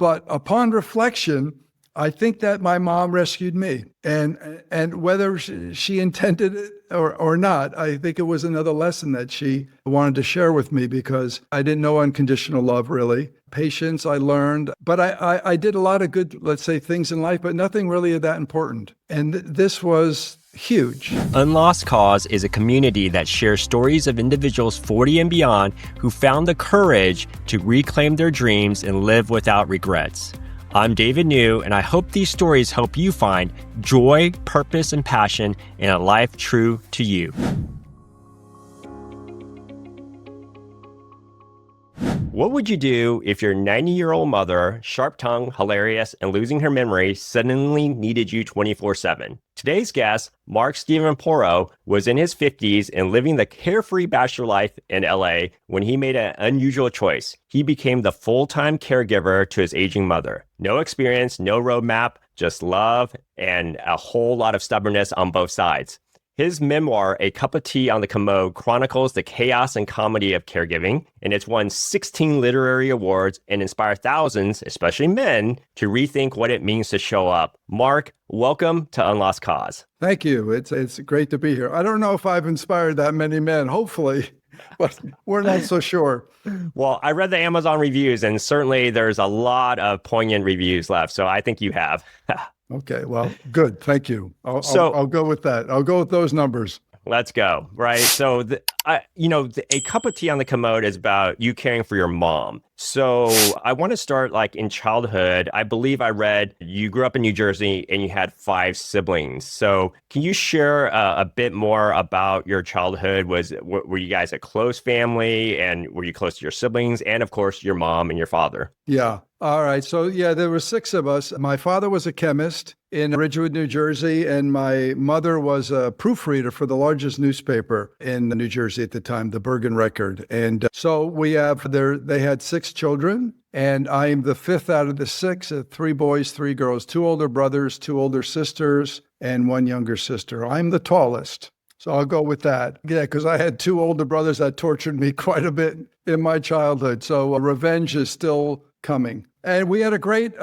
But upon reflection, I think that my mom rescued me, and whether she intended it or not, I think it was another lesson that she wanted to share with me, because I didn't know unconditional love, really. Patience, I learned, but I did a lot of good, let's say, things in life, but nothing really that important. And this was huge. Unlost Cause is a community that shares stories of individuals 40 and beyond who found the courage to reclaim their dreams and live without regrets. I'm David New, and I hope these stories help you find joy, purpose, and passion in a life true to you. What would you do if your 90-year-old mother, sharp-tongued, hilarious, and losing her memory, suddenly needed you 24/7? Today's guest, Mark Steven Porro, was in his 50s and living the carefree bachelor life in LA when he made an unusual choice. He became the full-time caregiver to his aging mother. No experience, no roadmap, just love and a whole lot of stubbornness on both sides. His memoir, A Cup of Tea on the Commode, chronicles the chaos and comedy of caregiving, and it's won 16 literary awards and inspired thousands, especially men, to rethink what it means to show up. Mark, welcome to Unlost Cause. Thank you. It's great to be here. I don't know if I've inspired that many men, hopefully, but we're not so sure. Well, I read the Amazon reviews, and certainly there's a lot of poignant reviews left, so I think you have. Okay, well, good. Thank you. I'll go with that. I'll go with those numbers. Let's go. Right. So, A Cup of Tea on the Commode is about you caring for your mom. So I want to start like in childhood. I believe I read you grew up in New Jersey and you had 5 siblings. So can you share a bit more about your childhood? Were you guys a close family, and were you close to your siblings and, of course, your mom and your father? Yeah. All right. So, yeah, there were 6 of us. My father was a chemist in Ridgewood, New Jersey, and my mother was a proofreader for the largest newspaper in New Jersey at the time, the Bergen Record. And so they had 6 children, and I'm the 5th out of the 6, 3 boys, 3 girls, 2 older brothers, 2 older sisters, and 1 younger sister. I'm the tallest. So I'll go with that. Yeah, because I had 2 older brothers that tortured me quite a bit in my childhood. So revenge is still coming. And we had a great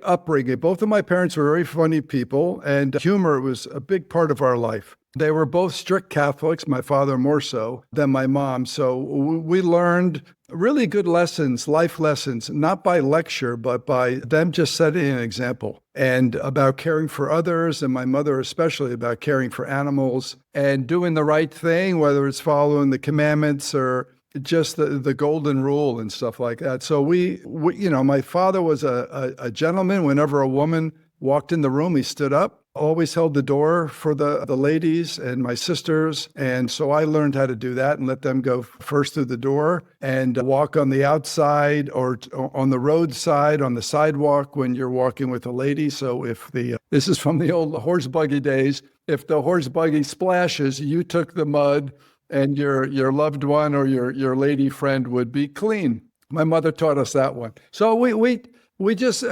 upbringing. Both of my parents were very funny people, and humor was a big part of our life. They were both strict Catholics, my father more so than my mom. So we learned really good lessons, life lessons, not by lecture, but by them just setting an example, and about caring for others, and my mother especially about caring for animals and doing the right thing, whether it's following the commandments or just the golden rule and stuff like that. So we my father was a gentleman. Whenever a woman walked in the room, he stood up, always held the door for the ladies and my sisters. And so I learned how to do that and let them go first through the door and walk on the outside or on the roadside, on the sidewalk when you're walking with a lady. So this is from the old horse buggy days, if the horse buggy splashes, you took the mud, and your loved one or your lady friend would be clean. My mother taught us that one. So we just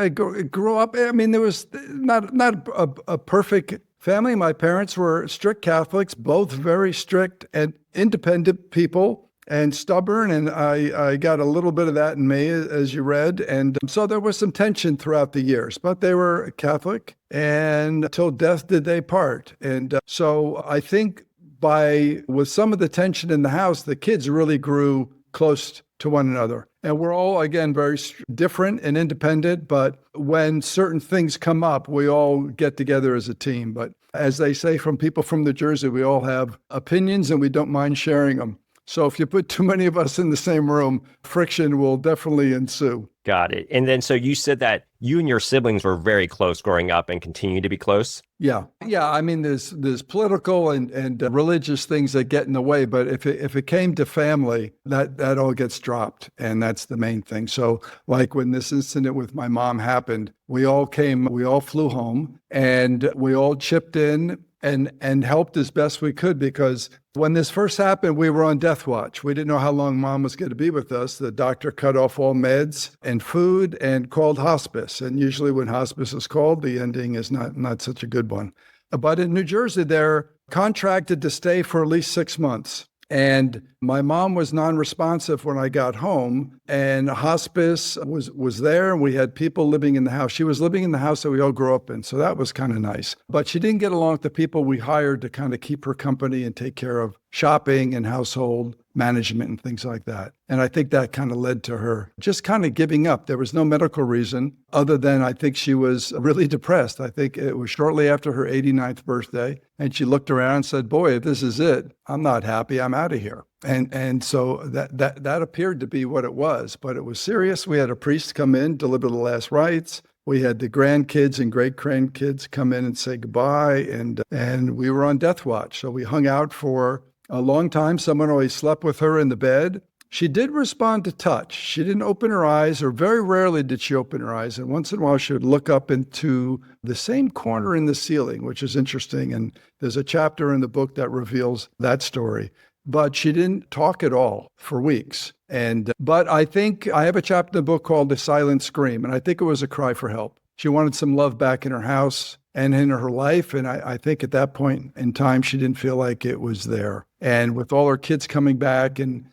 grew up. I mean, there was not a perfect family. My parents were strict Catholics, both very strict and independent people and stubborn. And I got a little bit of that in me, as you read. And so there was some tension throughout the years, but they were Catholic, and till death did they part. And so I think with some of the tension in the house, the kids really grew close to one another. And we're all, again, very different and independent, but when certain things come up, we all get together as a team. But as they say from people from New Jersey, we all have opinions and we don't mind sharing them. So if you put too many of us in the same room, friction will definitely ensue. Got it. And then so you said that you and your siblings were very close growing up and continue to be close? Yeah. I mean, there's political and religious things that get in the way, but if it came to family, that all gets dropped, and that's the main thing. So like when this incident with my mom happened, we all flew home, and we all chipped in and helped as best we could, because when this first happened, we were on death watch. We didn't know how long mom was going to be with us. The doctor cut off all meds and food and called hospice. And usually when hospice is called, the ending is not such a good one. But in New Jersey, they're contracted to stay for at least 6 months. And my mom was non-responsive when I got home, and hospice was there, and we had people living in the house. She was living in the house that we all grew up in, so that was kind of nice. But she didn't get along with the people we hired to kind of keep her company and take care of shopping and household management and things like that. And I think that kind of led to her just kind of giving up. There was no medical reason other than I think she was really depressed. I think it was shortly after her 89th birthday. And she looked around and said, boy, if this is it, I'm not happy. I'm out of here. And so that appeared to be what it was. But it was serious. We had a priest come in, deliver the last rites. We had the grandkids and great-grandkids come in and say goodbye. And we were on death watch. So we hung out for a long time. Someone always slept with her in the bed. She did respond to touch. She didn't open her eyes, or very rarely did she open her eyes. And once in a while, she would look up into the same corner in the ceiling, which is interesting. And there's a chapter in the book that reveals that story. But she didn't talk at all for weeks. But I think I have a chapter in the book called The Silent Scream, and I think it was a cry for help. She wanted some love back in her house and in her life. And I think at that point in time, she didn't feel like it was there. And with all her kids coming back and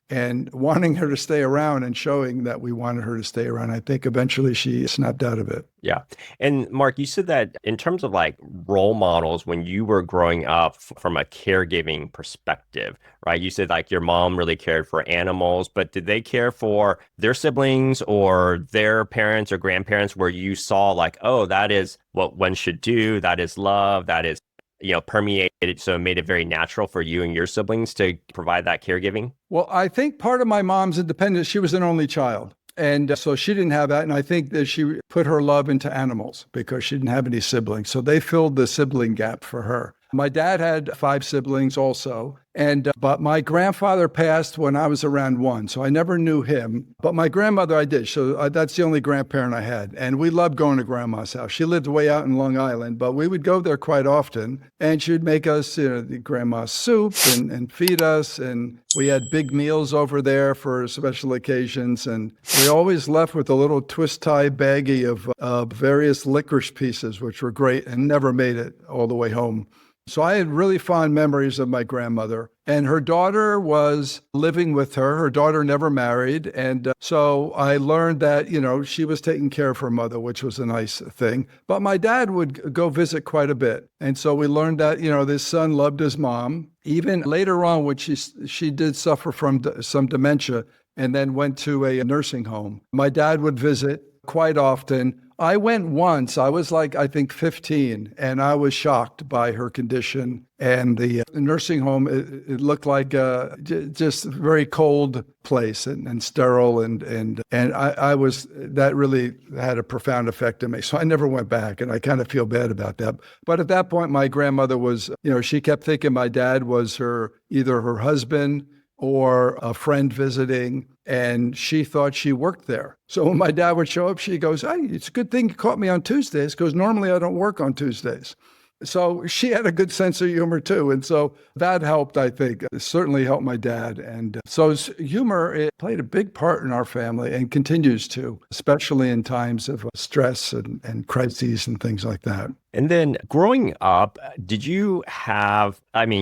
wanting her to stay around and showing that we wanted her to stay around, I think eventually she snapped out of it. Yeah. And Mark, you said that in terms of like role models when you were growing up from a caregiving perspective, right? You said like your mom really cared for animals, but did they care for their siblings or their parents or grandparents where you saw like, oh, that is what one should do. That is love. That is, permeated. So it made it very natural for you and your siblings to provide that caregiving? Well, I think part of my mom's independence, she was an only child. And so she didn't have that. And I think that she put her love into animals because she didn't have any siblings. So they filled the sibling gap for her. My dad had 5 siblings also. But my grandfather passed when I was around 1, so I never knew him. But my grandmother I did, so that's the only grandparent I had. And we loved going to grandma's house. She lived way out in Long Island, but we would go there quite often. And she would make us, the grandma's soup and feed us. And we had big meals over there for special occasions. And we always left with a little twist tie baggie of various licorice pieces, which were great, and never made it all the way home. So I had really fond memories of my grandmother, and her daughter was living with her. Her daughter never married. And so I learned that, she was taking care of her mother, which was a nice thing. But my dad would go visit quite a bit. And so we learned that, this son loved his mom. Even later on, when she did suffer from some dementia and then went to a nursing home, my dad would visit quite often. I went once. I was like, I think 15, and I was shocked by her condition. And the nursing home, it looked like just a very cold place and sterile. And that really had a profound effect on me. So I never went back, and I kind of feel bad about that. But at that point, my grandmother was, she kept thinking my dad was either her husband or a friend visiting, and she thought she worked there. So when my dad would show up, she goes, hey, it's a good thing you caught me on Tuesdays, because normally I don't work on Tuesdays. So she had a good sense of humor too. And so that helped, I think. It certainly helped my dad. And so humor, it played a big part in our family and continues to, especially in times of stress and crises and things like that. And then growing up, did you have,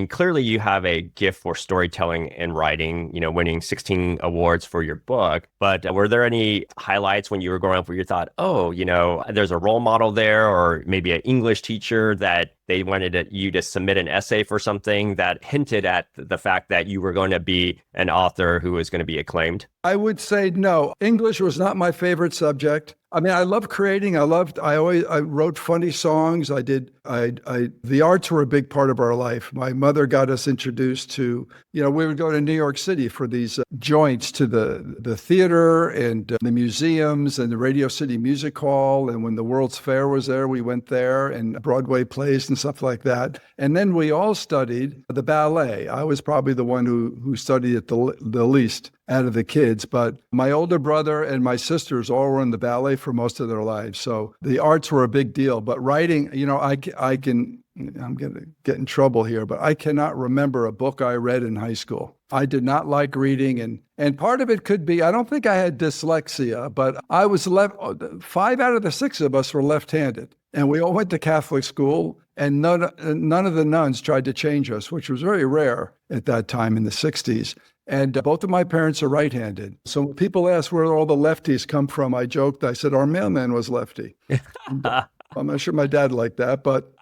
clearly you have a gift for storytelling and writing, winning 16 awards for your book, but were there any highlights when you were growing up where you thought, there's a role model there, or maybe an English teacher that they wanted you to submit an essay for something that hinted at the fact that you were going to be an author who was going to be acclaimed? I would say no. English was not my favorite subject. I love creating. I wrote funny songs. The arts were a big part of our life. My mother got us introduced to, we would go to New York City for these joints to the theater and the museums and the Radio City Music Hall. And when the World's Fair was there, we went there, and Broadway plays and stuff like that. And then we all studied the ballet. I was probably the one who studied it the least out of the kids, but my older brother and my sisters all were in the ballet for most of their lives. So the arts were a big deal. But writing, I'm going to get in trouble here, but I cannot remember a book I read in high school. I did not like reading, And part of it could be, I don't think I had dyslexia, but I was 5 out of the 6 of us were left-handed. And we all went to Catholic school, and none of the nuns tried to change us, which was very rare at that time in the 60s. And both of my parents are right-handed. So when people ask where all the lefties come from, I joked, I said, our mailman was lefty. I'm not sure my dad liked that, but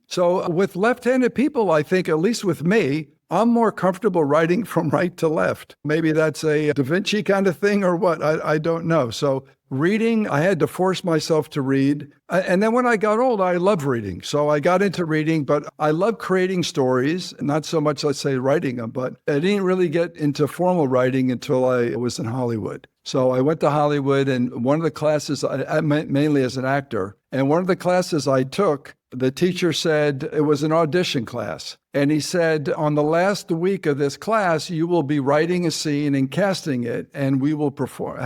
so with left-handed people, I think, at least with me, I'm more comfortable writing from right to left. Maybe that's a Da Vinci kind of thing or what, I don't know. So reading, I had to force myself to read. And then when I got old, I loved reading. So I got into reading, but I love creating stories, not so much, let's say, writing them, but I didn't really get into formal writing until I was in Hollywood. So I went to Hollywood, and one of the classes, mainly as an actor, and one of the classes I took, the teacher said it was an audition class. And he said, on the last week of this class, you will be writing a scene and casting it, and we will perform,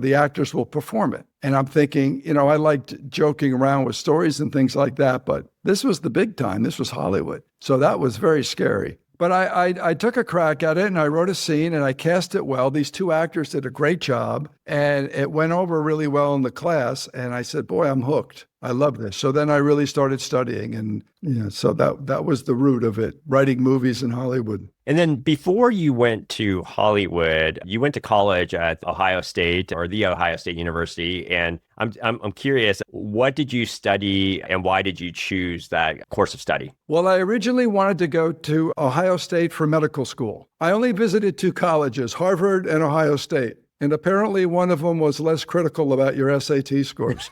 the actors will perform it. And I'm thinking, I liked joking around with stories and things like that, but this was the big time. This was Hollywood. So that was very scary. But I took a crack at it, and I wrote a scene, and I cast it well. These 2 actors did a great job, and it went over really well in the class. And I said, boy, I'm hooked. I love this. So then I really started studying, and so that was the root of it, writing movies in Hollywood. And then before you went to Hollywood, you went to college at Ohio State or the Ohio State University. And I'm curious, what did you study and why did you choose that course of study? Well, I originally wanted to go to Ohio State for medical school. I only visited 2 colleges, Harvard and Ohio State. And apparently one of them was less critical about your SAT scores.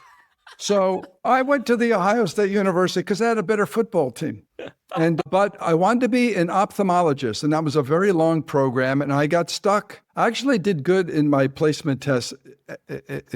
So I went to the Ohio State University because they had a better football team. But I wanted to be an ophthalmologist, and that was a very long program, and I got stuck. I actually did good in my placement test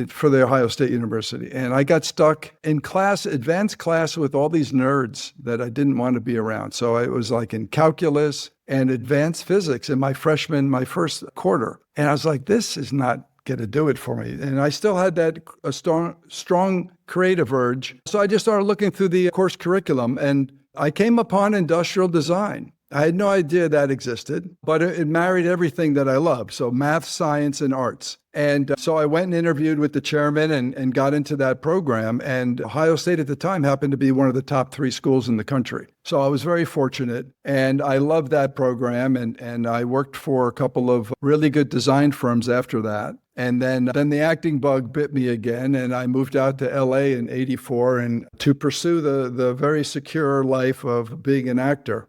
for the Ohio State University, and I got stuck in advanced class with all these nerds that I didn't want to be around. So it was like in calculus and advanced physics in my first quarter. And I was like, this is not going to do it for me. And I still had that strong creative urge. So I just started looking through the course curriculum, and I came upon industrial design. I had no idea that existed, but it married everything that I love. So math, science, and arts. And so I went and interviewed with the chairman and got into that program. And Ohio State at the time happened to be one of the top 3 schools in the country. So I was very fortunate, and I loved that program. And I worked for a couple of really good design firms after that. And then the acting bug bit me again, and I moved out to LA in '84 and to pursue the very secure life of being an actor.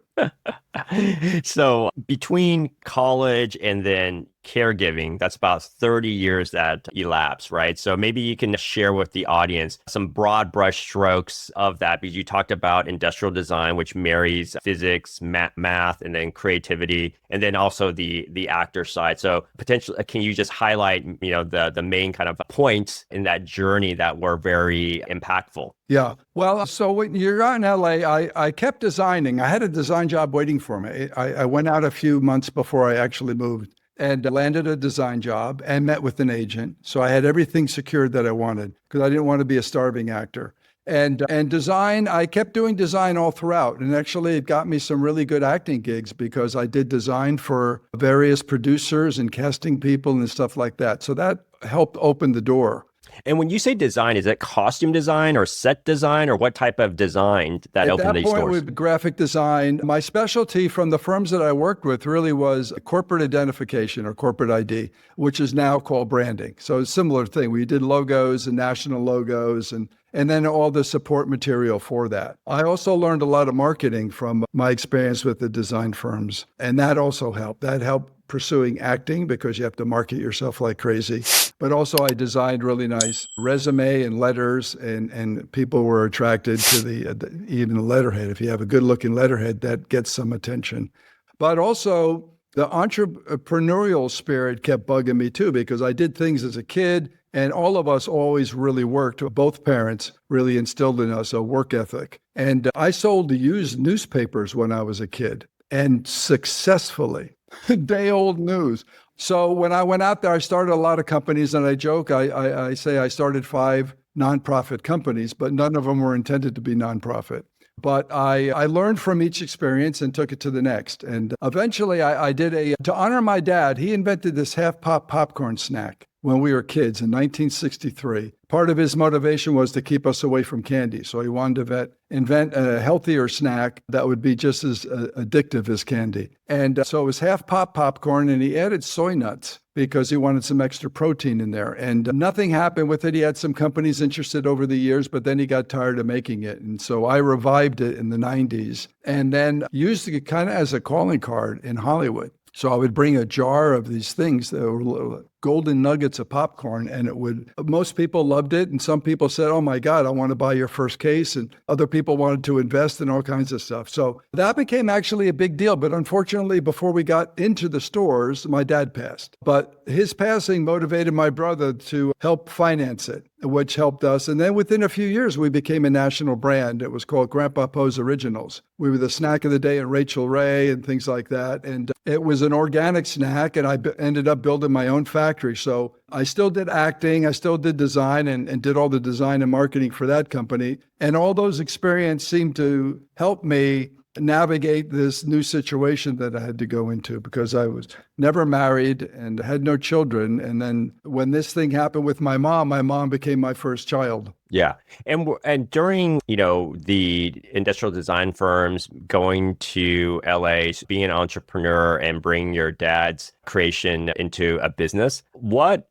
So between college and then caregiving, that's about 30 years that elapsed, right? So maybe you can share with the audience some broad brush strokes of that, because you talked about industrial design, which marries physics, math, and then creativity, and then also the actor side. So potentially, can you just highlight, the main kind of points in that journey that were very impactful? Yeah. Well, so when you're out in LA, I kept designing. I had a design job waiting for me. I went out a few months before I actually moved and landed a design job and met with an agent. So I had everything secured that I wanted because I didn't want to be a starving actor. And design, I kept doing design all throughout. And actually, it got me some really good acting gigs because I did design for various producers and casting people and stuff like that. So that helped open the door. And when you say design, is it costume design or set design, or what type of design that opened these doors? At that point, with graphic design, my specialty from the firms that I worked with really was corporate identification or corporate ID, which is now called branding. So it's a similar thing. We did logos and national logos and then all the support material for that. I also learned a lot of marketing from my experience with the design firms, and that also helped. That helped pursuing acting because you have to market yourself like crazy. But also I designed really nice resume and letters, and people were attracted to even the letterhead. If you have a good looking letterhead, that gets some attention. But also the entrepreneurial spirit kept bugging me too, because I did things as a kid, and all of us always really worked. Both parents really instilled in us a work ethic. And I sold used newspapers when I was a kid, and successfully. Day-old news. So when I went out there, I started a lot of companies, and I joke, I say I started 5 nonprofit companies, but none of them were intended to be nonprofit. But I learned from each experience and took it to the next. And eventually I did to honor my dad, he invented this half pop popcorn snack when we were kids in 1963. Part of his motivation was to keep us away from candy. So he wanted to invent a healthier snack that would be just as addictive as candy. And so it was half pop popcorn, and he added soy nuts because he wanted some extra protein in there. And nothing happened with it. He had some companies interested over the years, but then he got tired of making it. And so I revived it in the 90s and then used it kind of as a calling card in Hollywood. So I would bring a jar of these things that were golden nuggets of popcorn, and most people loved it. And some people said, oh my God, I want to buy your first case. And other people wanted to invest in all kinds of stuff. So that became actually a big deal. But unfortunately, before we got into the stores, my dad passed. But his passing motivated my brother to help finance it, which helped us. And then within a few years, we became a national brand. It was called Grandpa Poe's Originals. We were the snack of the day at Rachel Ray and things like that. And it was an organic snack, and I ended up building my own factory. So I still did acting, I still did design and did all the design and marketing for that company. And all those experiences seemed to help me navigate this new situation that I had to go into because I was never married and had no children. And then when this thing happened with my mom became my first child. Yeah. And during, the industrial design firms, going to LA, being an entrepreneur and bringing your dad's creation into a business,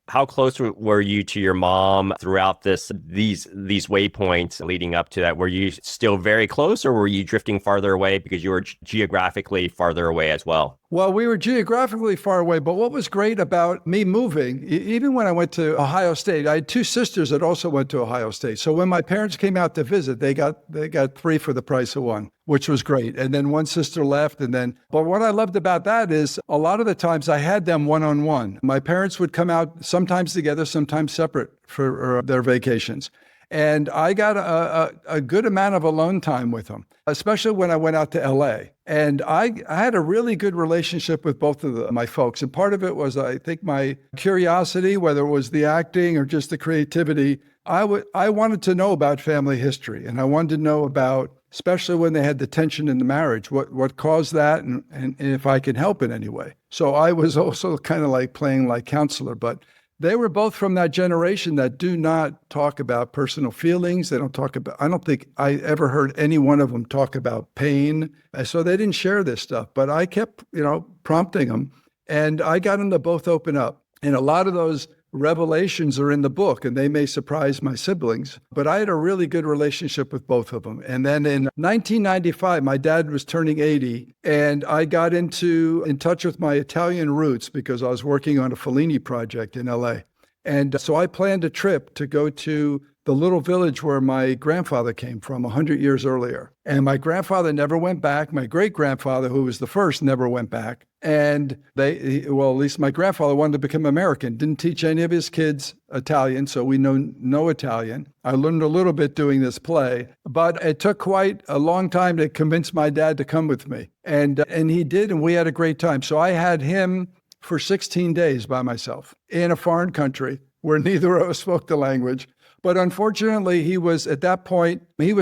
how close were you to your mom throughout these waypoints leading up to that? Were you still very close, or were you drifting farther away because you were geographically farther away as well? Well, we were geographically far away, but what was great about me moving, even when I went to Ohio State, I had two sisters that also went to Ohio State. So when my parents came out to visit, they got three for the price of one, which was great. And then one sister left. But what I loved about that is a lot of the times I had them one-on-one. My parents would come out sometimes together, sometimes separate for their vacations. And I got a good amount of alone time with them, especially when I went out to LA. And I had a really good relationship with both of my folks. And part of it was, I think, my curiosity, whether it was the acting or just the creativity. I wanted to know about family history, and I wanted to know about, especially when they had the tension in the marriage, what caused that and if I can help in any way. So I was also kind of like playing like counselor, but they were both from that generation that do not talk about personal feelings. I don't think I ever heard any one of them talk about pain. So they didn't share this stuff, but I kept, prompting them, and I got them to both open up. And a lot of those revelations are in the book, and they may surprise my siblings, but I had a really good relationship with both of them. And then in 1995, my dad was turning 80, and I got in touch with my Italian roots because I was working on a Fellini project in LA. And so I planned a trip to go to the little village where my grandfather came from 100 years earlier. And my grandfather never went back. My great-grandfather, who was the first, never went back. And at least my grandfather wanted to become American, didn't teach any of his kids Italian, so we know no Italian. I learned a little bit doing this play, but it took quite a long time to convince my dad to come with me. And he did, and we had a great time. So I had him for 16 days by myself in a foreign country where neither of us spoke the language. But unfortunately, he was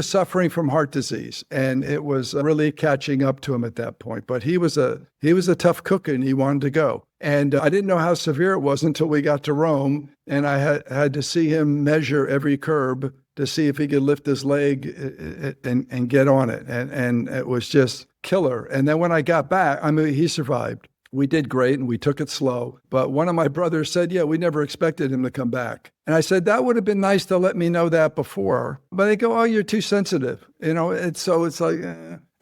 suffering from heart disease, and it was really catching up to him at that point. But he was a tough cookie, and he wanted to go. And I didn't know how severe it was until we got to Rome, and I had to see him measure every curb to see if he could lift his leg and get on it. And it was just killer. And then when I got back, he survived. We did great, and we took it slow. But one of my brothers said, yeah, we never expected him to come back. And I said, that would have been nice to let me know that before. But they go, oh, you're too sensitive. It's like,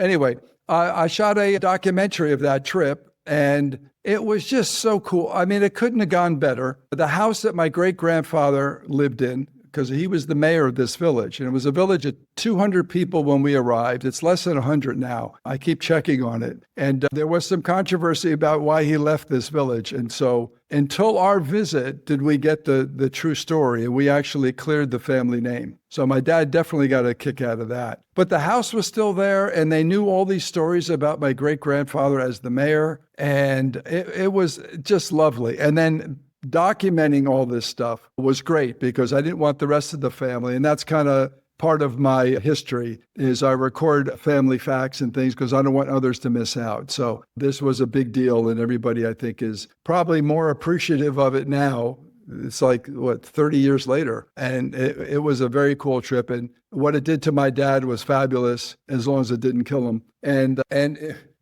Anyway, I shot a documentary of that trip, and it was just so cool. It couldn't have gone better. The house that my great-grandfather lived in, because he was the mayor of this village. And it was a village of 200 people when we arrived. It's less than 100 now. I keep checking on it. And there was some controversy about why he left this village. And so until our visit did we get the true story. And we actually cleared the family name. So my dad definitely got a kick out of that. But the house was still there, and they knew all these stories about my great-grandfather as the mayor. And it was just lovely. And then documenting all this stuff was great because I didn't want the rest of the family. And that's kind of part of my history is I record family facts and things because I don't want others to miss out. So this was a big deal, and everybody, I think, is probably more appreciative of it now. It's like, 30 years later. And it was a very cool trip. And what it did to my dad was fabulous, as long as it didn't kill him. And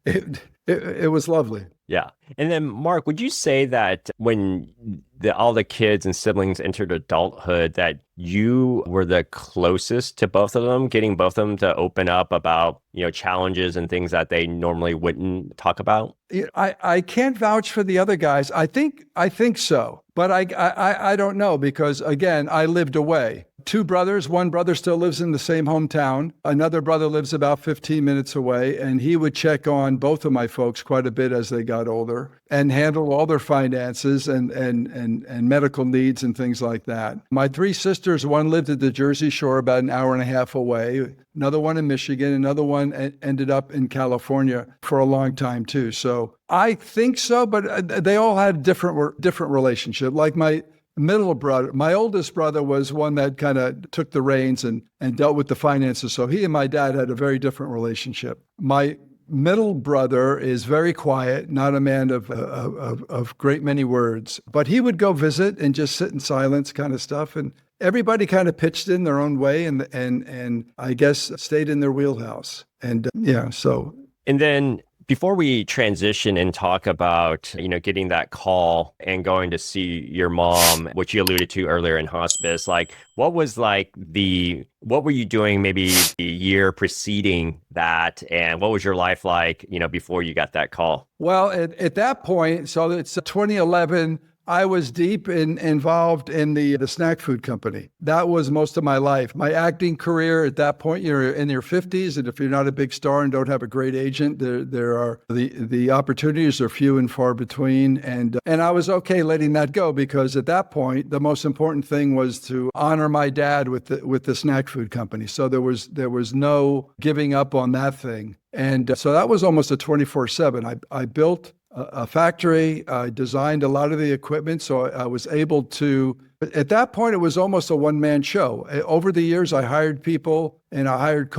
it was lovely. Yeah. And then, Mark, would you say that when all the kids and siblings entered adulthood, that you were the closest to both of them, getting both of them to open up about, challenges and things that they normally wouldn't talk about? I can't vouch for the other guys. I think so, but I don't know, because again, I lived away. 2 brothers, one brother still lives in the same hometown. Another brother lives about 15 minutes away, and he would check on both of my folks quite a bit as they got older and handle all their finances and medical needs and things like that. My 3 sisters, one lived at the Jersey Shore about an hour and a half away, another one in Michigan, another one ended up in California for a long time too. So I think so, but they all had different relationship. Like my oldest brother was one that kind of took the reins and dealt with the finances. So he and my dad had a very different relationship. My middle brother is very quiet, not a man of great many words, but he would go visit and just sit in silence kind of stuff. And everybody kind of pitched in their own way and I guess stayed in their wheelhouse. And so. And then before we transition and talk about, getting that call and going to see your mom, which you alluded to earlier in hospice, what were you doing maybe the year preceding that? And what was your life like, before you got that call? Well, at that point, so it's 2011, I was deep involved in the snack food company. That was most of my life. My acting career at that point, you're in your 50s, and if you're not a big star and don't have a great agent, there are the opportunities are few and far between. And I was okay letting that go, because at that point, the most important thing was to honor my dad with the snack food company. So there was no giving up on that thing. And so that was almost a 24/7. I built a factory. I designed a lot of the equipment, so I was able to, at that point, it was almost a one-man show. Over the years, I hired people and I hired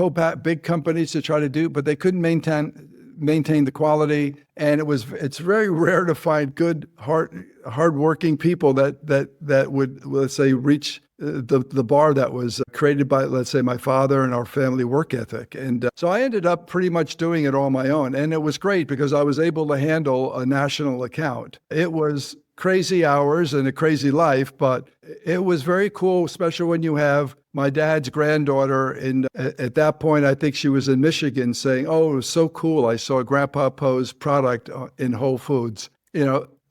big companies to try to do, but they couldn't maintain the quality. And it's very rare to find good, hardworking people that would, let's say, reach the bar that was created by, let's say, my father and our family work ethic. And so I ended up pretty much doing it on my own. And it was great because I was able to handle a national account. It was crazy hours and a crazy life, but it was very cool, especially when you have my dad's granddaughter. And at that point, I think she was in Michigan saying, "Oh, it was so cool. I saw Grandpa Poe's product in Whole Foods."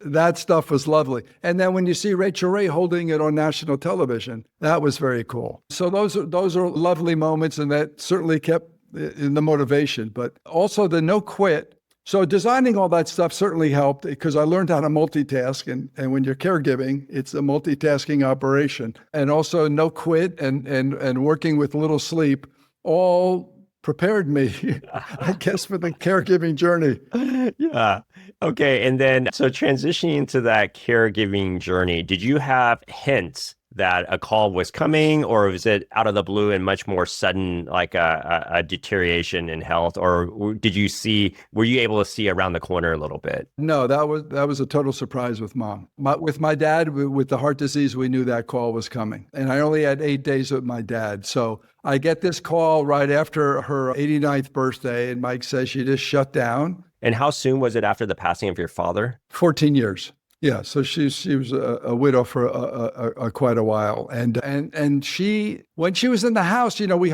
That stuff was lovely. And then when you see Rachel Ray holding it on national television, that was very cool. So those are lovely moments, and that certainly kept in the motivation. But also the no quit. So designing all that stuff certainly helped, because I learned how to multitask. And when you're caregiving, it's a multitasking operation. And also no quit and working with little sleep all prepared me, I guess, for the caregiving journey. Yeah. Okay. And then, so transitioning into that caregiving journey, did you have hints that a call was coming, or was it out of the blue and much more sudden, like a deterioration in health? Or were you able to see around the corner a little bit? No, that was a total surprise with Mom. With my dad, with the heart disease, we knew that call was coming. And I only had 8 days with my dad. So I get this call right after her 89th birthday, and Mike says she just shut down. And how soon was it after the passing of your father? 14 years. Yeah, so she was a widow for quite a while, and she, when she was in the house, we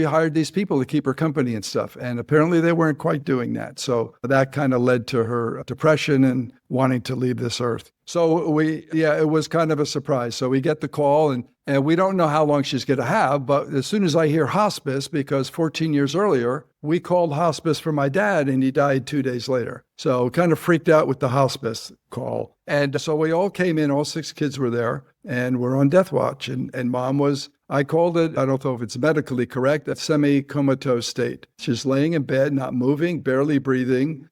hired these people to keep her company and stuff, and apparently they weren't quite doing that. So that kind of led to her depression and wanting to leave this earth. So it was kind of a surprise. So we get the call, and we don't know how long she's going to have, but as soon as I hear hospice, because 14 years earlier, we called hospice for my dad and he died 2 days later. So kind of freaked out with the hospice call. And so we all came in, all 6 kids were there, and we're on death watch. And Mom was, I called it, I don't know if it's medically correct, a semi-comatose state. She's laying in bed, not moving, barely breathing,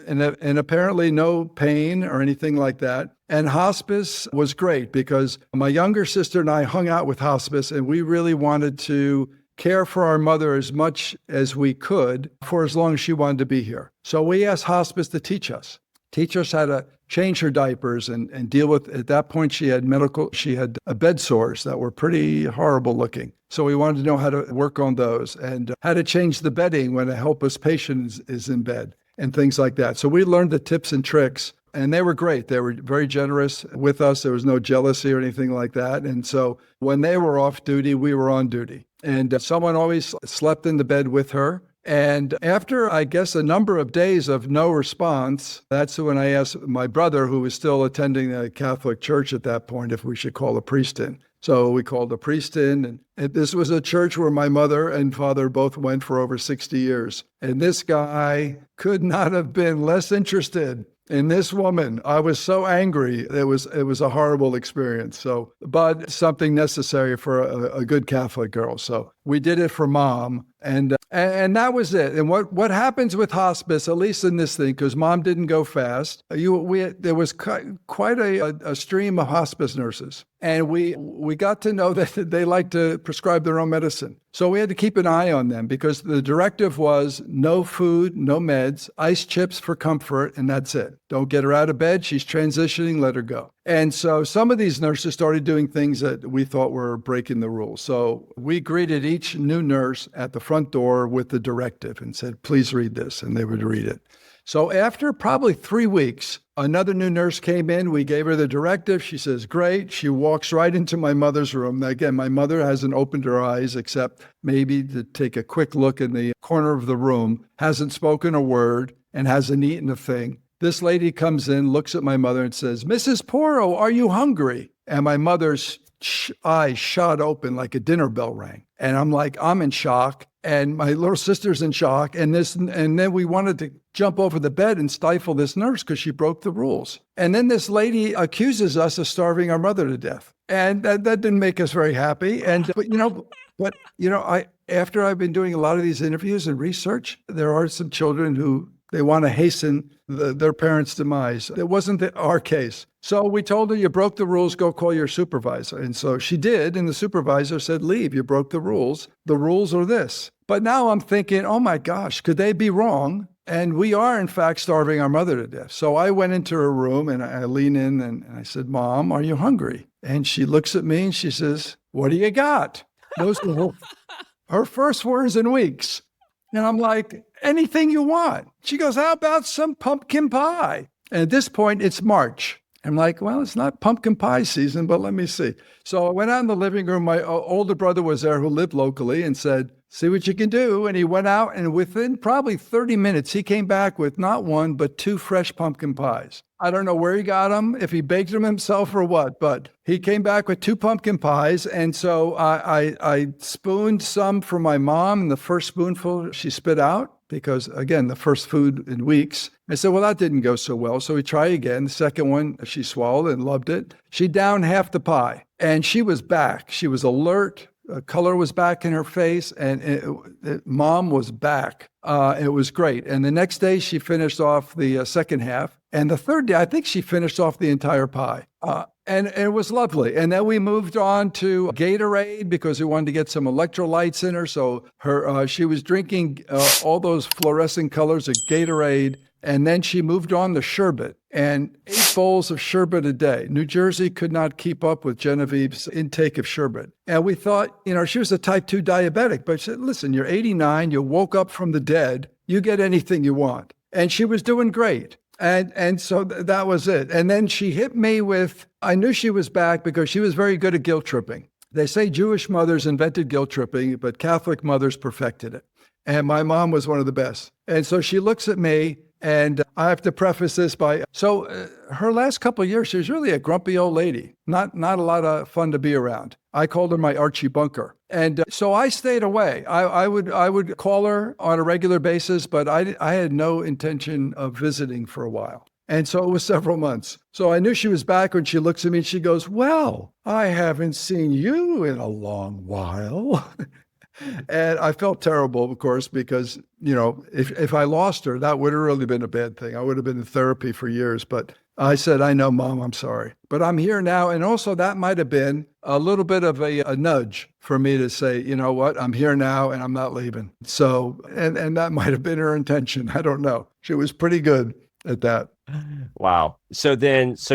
and apparently no pain or anything like that. And hospice was great because my younger sister and I hung out with hospice, and we really wanted to care for our mother as much as we could for as long as she wanted to be here. So we asked hospice to teach us how to change her diapers and deal with, at that point she had bed sores that were pretty horrible looking. So we wanted to know how to work on those and how to change the bedding when a helpless patient is in bed and things like that. So we learned the tips and tricks. And they were great. They were very generous with us. There was no jealousy or anything like that. And so when they were off duty, we were on duty. And someone always slept in the bed with her. And after, I guess, a number of days of no response, that's when I asked my brother, who was still attending the Catholic church at that point, if we should call a priest in. So we called a priest in. And this was a church where my mother and father both went for over 60 years. And this guy could not have been less interested in this woman. I was so angry. It was a horrible experience. So, but something necessary for a good Catholic girl. So we did it for Mom, and that was it. And what happens with hospice, at least in this thing, because Mom didn't go fast. There was quite a stream of hospice nurses, and we got to know that they like to prescribe their own medicine. So we had to keep an eye on them because the directive was no food, no meds, ice chips for comfort, and that's it. Don't get her out of bed. She's transitioning, let her go. And so some of these nurses started doing things that we thought were breaking the rules. So we greeted each new nurse at the front door with the directive and said, please read this, and they would read it. So after probably 3 weeks, another new nurse came in. We gave her the directive. She says, great. She walks right into my mother's room. Again, my mother hasn't opened her eyes except maybe to take a quick look in the corner of the room, hasn't spoken a word, and hasn't eaten a thing. This lady comes in, looks at my mother and says, Mrs. Porro, are you hungry? And my mother's eyes shot open like a dinner bell rang. And I'm in shock. And my little sister's in shock. And then we wanted to jump over the bed and stifle this nurse because she broke the rules. And then this lady accuses us of starving our mother to death. And that didn't make us very happy. But after I've been doing a lot of these interviews and research, there are some children who they want to hasten their parents' demise. It wasn't our case. So we told her, you broke the rules, go call your supervisor. And so she did, and the supervisor said, leave, you broke the rules. The rules are this. But now I'm thinking, oh my gosh, could they be wrong? And we are, in fact, starving our mother to death. So I went into her room, and I lean in, and I said, Mom, are you hungry? And she looks at me, and she says, what do you got? Those were her first words in weeks. And I'm like, anything you want. She goes, how about some pumpkin pie? And at this point, it's March. I'm like, well, it's not pumpkin pie season, but let me see. So I went out in the living room. My older brother was there who lived locally and said, see what you can do. And he went out, and within probably 30 minutes, he came back with not one, but 2 fresh pumpkin pies. I don't know where he got them, if he baked them himself or what, but he came back with 2 pumpkin pies. And so I spooned some for my mom, and the first spoonful she spit out because, again, the first food in weeks. I said, well, that didn't go so well. So we try again. The second one, she swallowed and loved it. She downed half the pie, and she was back. She was alert. Color was back in her face, and Mom was back. It was great. And the next day, she finished off the second half. And the third day, I think she finished off the entire pie. And it was lovely. And then we moved on to Gatorade because we wanted to get some electrolytes in her. So she was drinking all those fluorescent colors of Gatorade. And then she moved on to sherbet, and 8 bowls of sherbet a day. New Jersey could not keep up with Genevieve's intake of sherbet. And we thought, she was a type 2 diabetic, but she said, listen, you're 89, you woke up from the dead, you get anything you want. And she was doing great. And so that was it. And then she hit me with, I knew she was back because she was very good at guilt tripping. They say Jewish mothers invented guilt tripping, but Catholic mothers perfected it. And my mom was one of the best. And so she looks at me, and I have to preface this by, her last couple of years, she was really a grumpy old lady, not a lot of fun to be around. I called her my Archie Bunker. And so I stayed away. I would call her on a regular basis, but I had no intention of visiting for a while. And so it was several months. So I knew she was back when she looks at me and she goes, well, I haven't seen you in a long while. And I felt terrible, of course, because, if I lost her, that would have really been a bad thing. I would have been in therapy for years. But I said, I know, Mom, I'm sorry, but I'm here now. And also that might have been a little bit of a nudge for me to say, you know what, I'm here now and I'm not leaving. So, and that might have been her intention. I don't know. She was pretty good at that. Wow. So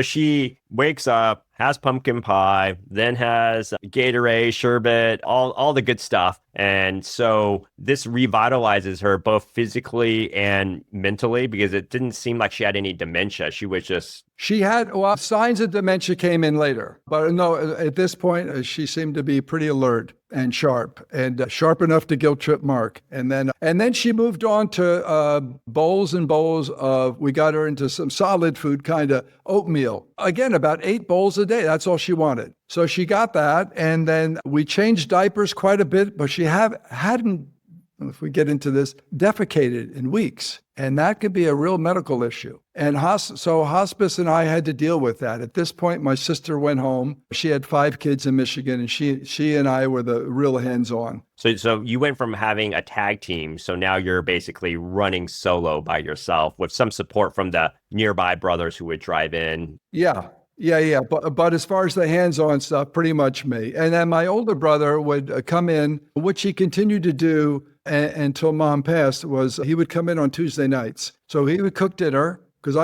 she wakes up, has pumpkin pie, then has Gatorade, sherbet, all the good stuff. And so this revitalizes her both physically and mentally because it didn't seem like she had any dementia. She was just. She had, well, signs of dementia came in later, but no, at this point, she seemed to be pretty alert and sharp enough to guilt trip Mark. And then she moved on to bowls and bowls of, we got her into some solid food, kind of oatmeal. Again, about 8 bowls a day. That's all she wanted. So she got that. And then we changed diapers quite a bit, but she hadn't, if we get into this, defecated in weeks. And that could be a real medical issue. And so hospice and I had to deal with that. At this point, my sister went home. She had 5 kids in Michigan, and she and I were the real hands-on. So you went from having a tag team, so now you're basically running solo by yourself with some support from the nearby brothers who would drive in. Yeah. But as far as the hands-on stuff, pretty much me. And then my older brother would come in, which he continued to do until Mom passed, was he would come in on Tuesday nights. So he would cook dinner, because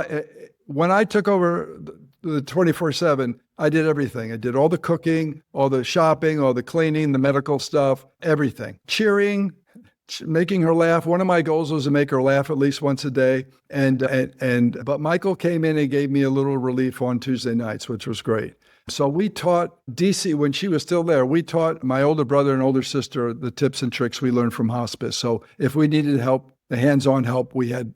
when I took over the 24/7, I did everything. I did all the cooking, all the shopping, all the cleaning, the medical stuff, everything. Cheering, making her laugh. One of my goals was to make her laugh at least once a day. But Michael came in and gave me a little relief on Tuesday nights, which was great. So we taught DC when she was still there. We taught my older brother and older sister the tips and tricks we learned from hospice. So if we needed help, the hands-on help, we had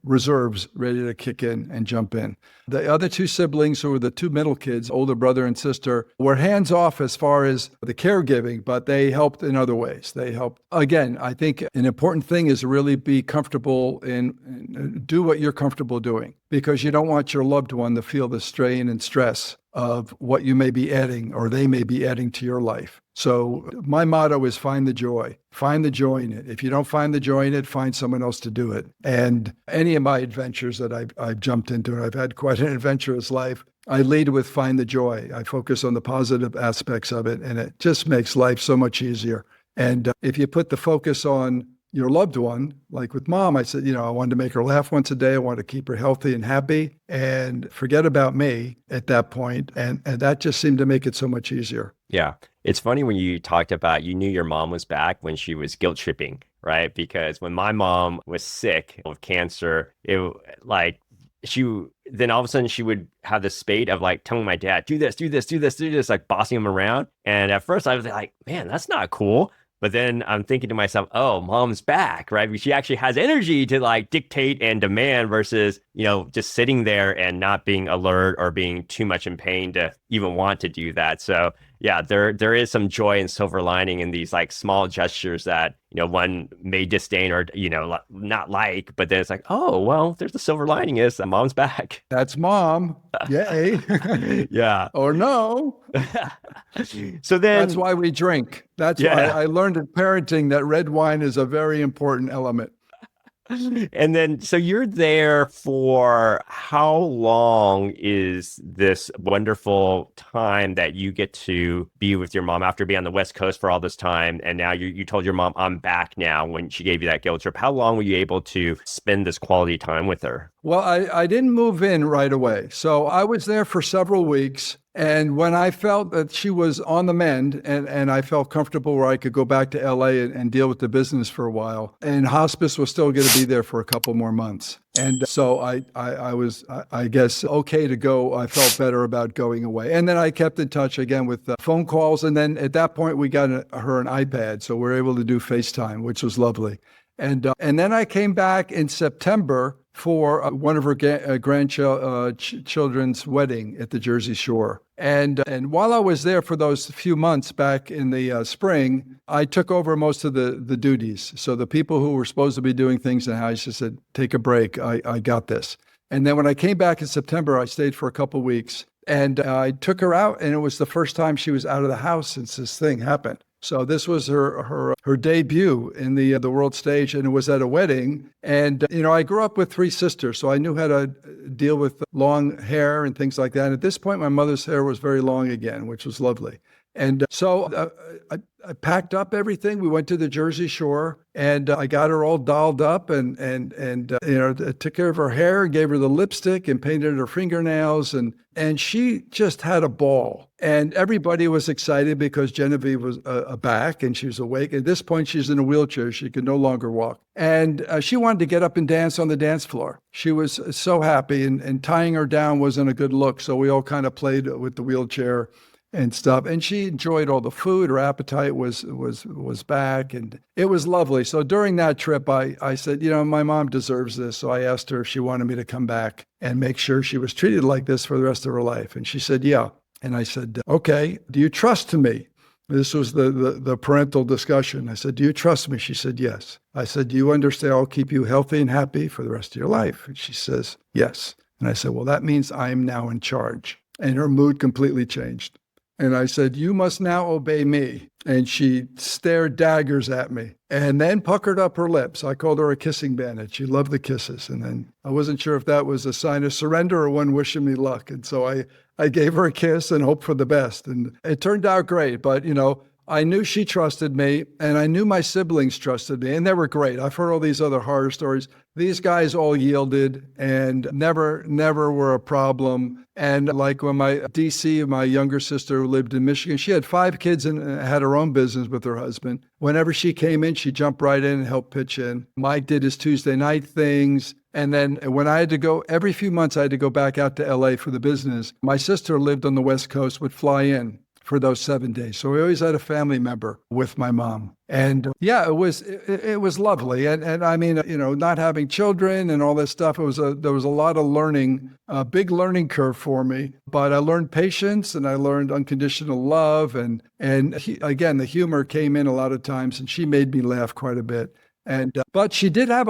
reserves ready to kick in and jump in. The other 2 siblings, who were the 2 middle kids, older brother and sister, were hands-off as far as the caregiving, but they helped in other ways. They helped. Again, I think an important thing is really be comfortable and do what you're comfortable doing, because you don't want your loved one to feel the strain and stress of what you may be adding or they may be adding to your life. So my motto is find the joy. Find the joy in it. If you don't find the joy in it, find someone else to do it. And any of my adventures that I've jumped into, and I've had quite an adventurous life, I lead with find the joy. I focus on the positive aspects of it, and it just makes life so much easier. And if you put the focus on your loved one, like with Mom, I said, I wanted to make her laugh once a day. I wanted to keep her healthy and happy and forget about me at that point. And that just seemed to make it so much easier. Yeah. It's funny when you talked about you knew your mom was back when she was guilt tripping, right? Because when my mom was sick of cancer, then all of a sudden she would have this spate of like telling my dad, do this, like bossing him around. And at first I was like, man, that's not cool. But then I'm thinking to myself, oh, Mom's back, right? She actually has energy to like dictate and demand versus, just sitting there and not being alert or being too much in pain to even want to do that. So yeah, there is some joy and silver lining in these like small gestures that, one may disdain or, not like, but then it's like, oh, well, there's the silver lining is that Mom's back. That's Mom. Yay. Yeah. Or no. So then that's why we drink. That's why I learned in parenting that red wine is a very important element. And then, so you're there for how long is this wonderful time that you get to be with your mom after being on the West Coast for all this time? And now you told your mom, I'm back now, when she gave you that guilt trip. How long were you able to spend this quality time with her? Well, I didn't move in right away. So I was there for several weeks. And when I felt that she was on the mend and I felt comfortable where I could go back to LA and deal with the business for a while, and hospice was still going to be there for a couple more months. And so I was, I guess, okay to go. I felt better about going away. And then I kept in touch again with phone calls. And then at that point, we got her an iPad. So we were able to do FaceTime, which was lovely. And then I came back in September for one of her grandchildren's wedding at the Jersey Shore. And while I was there for those few months back in the spring, I took over most of the duties. So the people who were supposed to be doing things in the house just said, take a break. I got this. And then when I came back in September, I stayed for a couple of weeks. And I took her out, and it was the first time she was out of the house since this thing happened. So this was her debut in the world stage, and it was at a wedding. And I grew up with three sisters, so I knew how to deal with long hair and things like that. And at this point, my mother's hair was very long again, which was lovely. And so I packed up everything. We went to the Jersey Shore, and I got her all dolled up, and took care of her hair, gave her the lipstick, and painted her fingernails, and she just had a ball. And everybody was excited because Genevieve was back and she was awake. At this point, she's in a wheelchair. She could no longer walk. And she wanted to get up and dance on the dance floor. She was so happy, and tying her down wasn't a good look. So we all kind of played with the wheelchair and stuff. And she enjoyed all the food. Her appetite was back, and it was lovely. So during that trip, I said, my mom deserves this. So I asked her if she wanted me to come back and make sure she was treated like this for the rest of her life. And she said, yeah. And I said, okay, do you trust me? This was the parental discussion. I said, do you trust me? She said, yes. I said, do you understand I'll keep you healthy and happy for the rest of your life? And she says, yes. And I said, well, that means I am now in charge. And her mood completely changed. And I said, you must now obey me. And she stared daggers at me and then puckered up her lips. I called her a kissing bandit. She loved the kisses. And then I wasn't sure if that was a sign of surrender or one wishing me luck. And so I gave her a kiss and hoped for the best. And it turned out great. But, I knew she trusted me, and I knew my siblings trusted me, and they were great. I've heard all these other horror stories. These guys all yielded and never were a problem. And like when my younger sister who lived in Michigan, she had 5 kids and had her own business with her husband. Whenever she came in, she jumped right in and helped pitch in. Mike did his Tuesday night things. And then when I had to go, every few months I had to go back out to LA for the business. My sister lived on the West Coast, would fly in for those 7 days. So we always had a family member with my mom. And yeah, it was lovely. And I mean, not having children and all this stuff, there was a lot of learning, a big learning curve for me. But I learned patience, and I learned unconditional love. And again, the humor came in a lot of times, and she made me laugh quite a bit. But she did have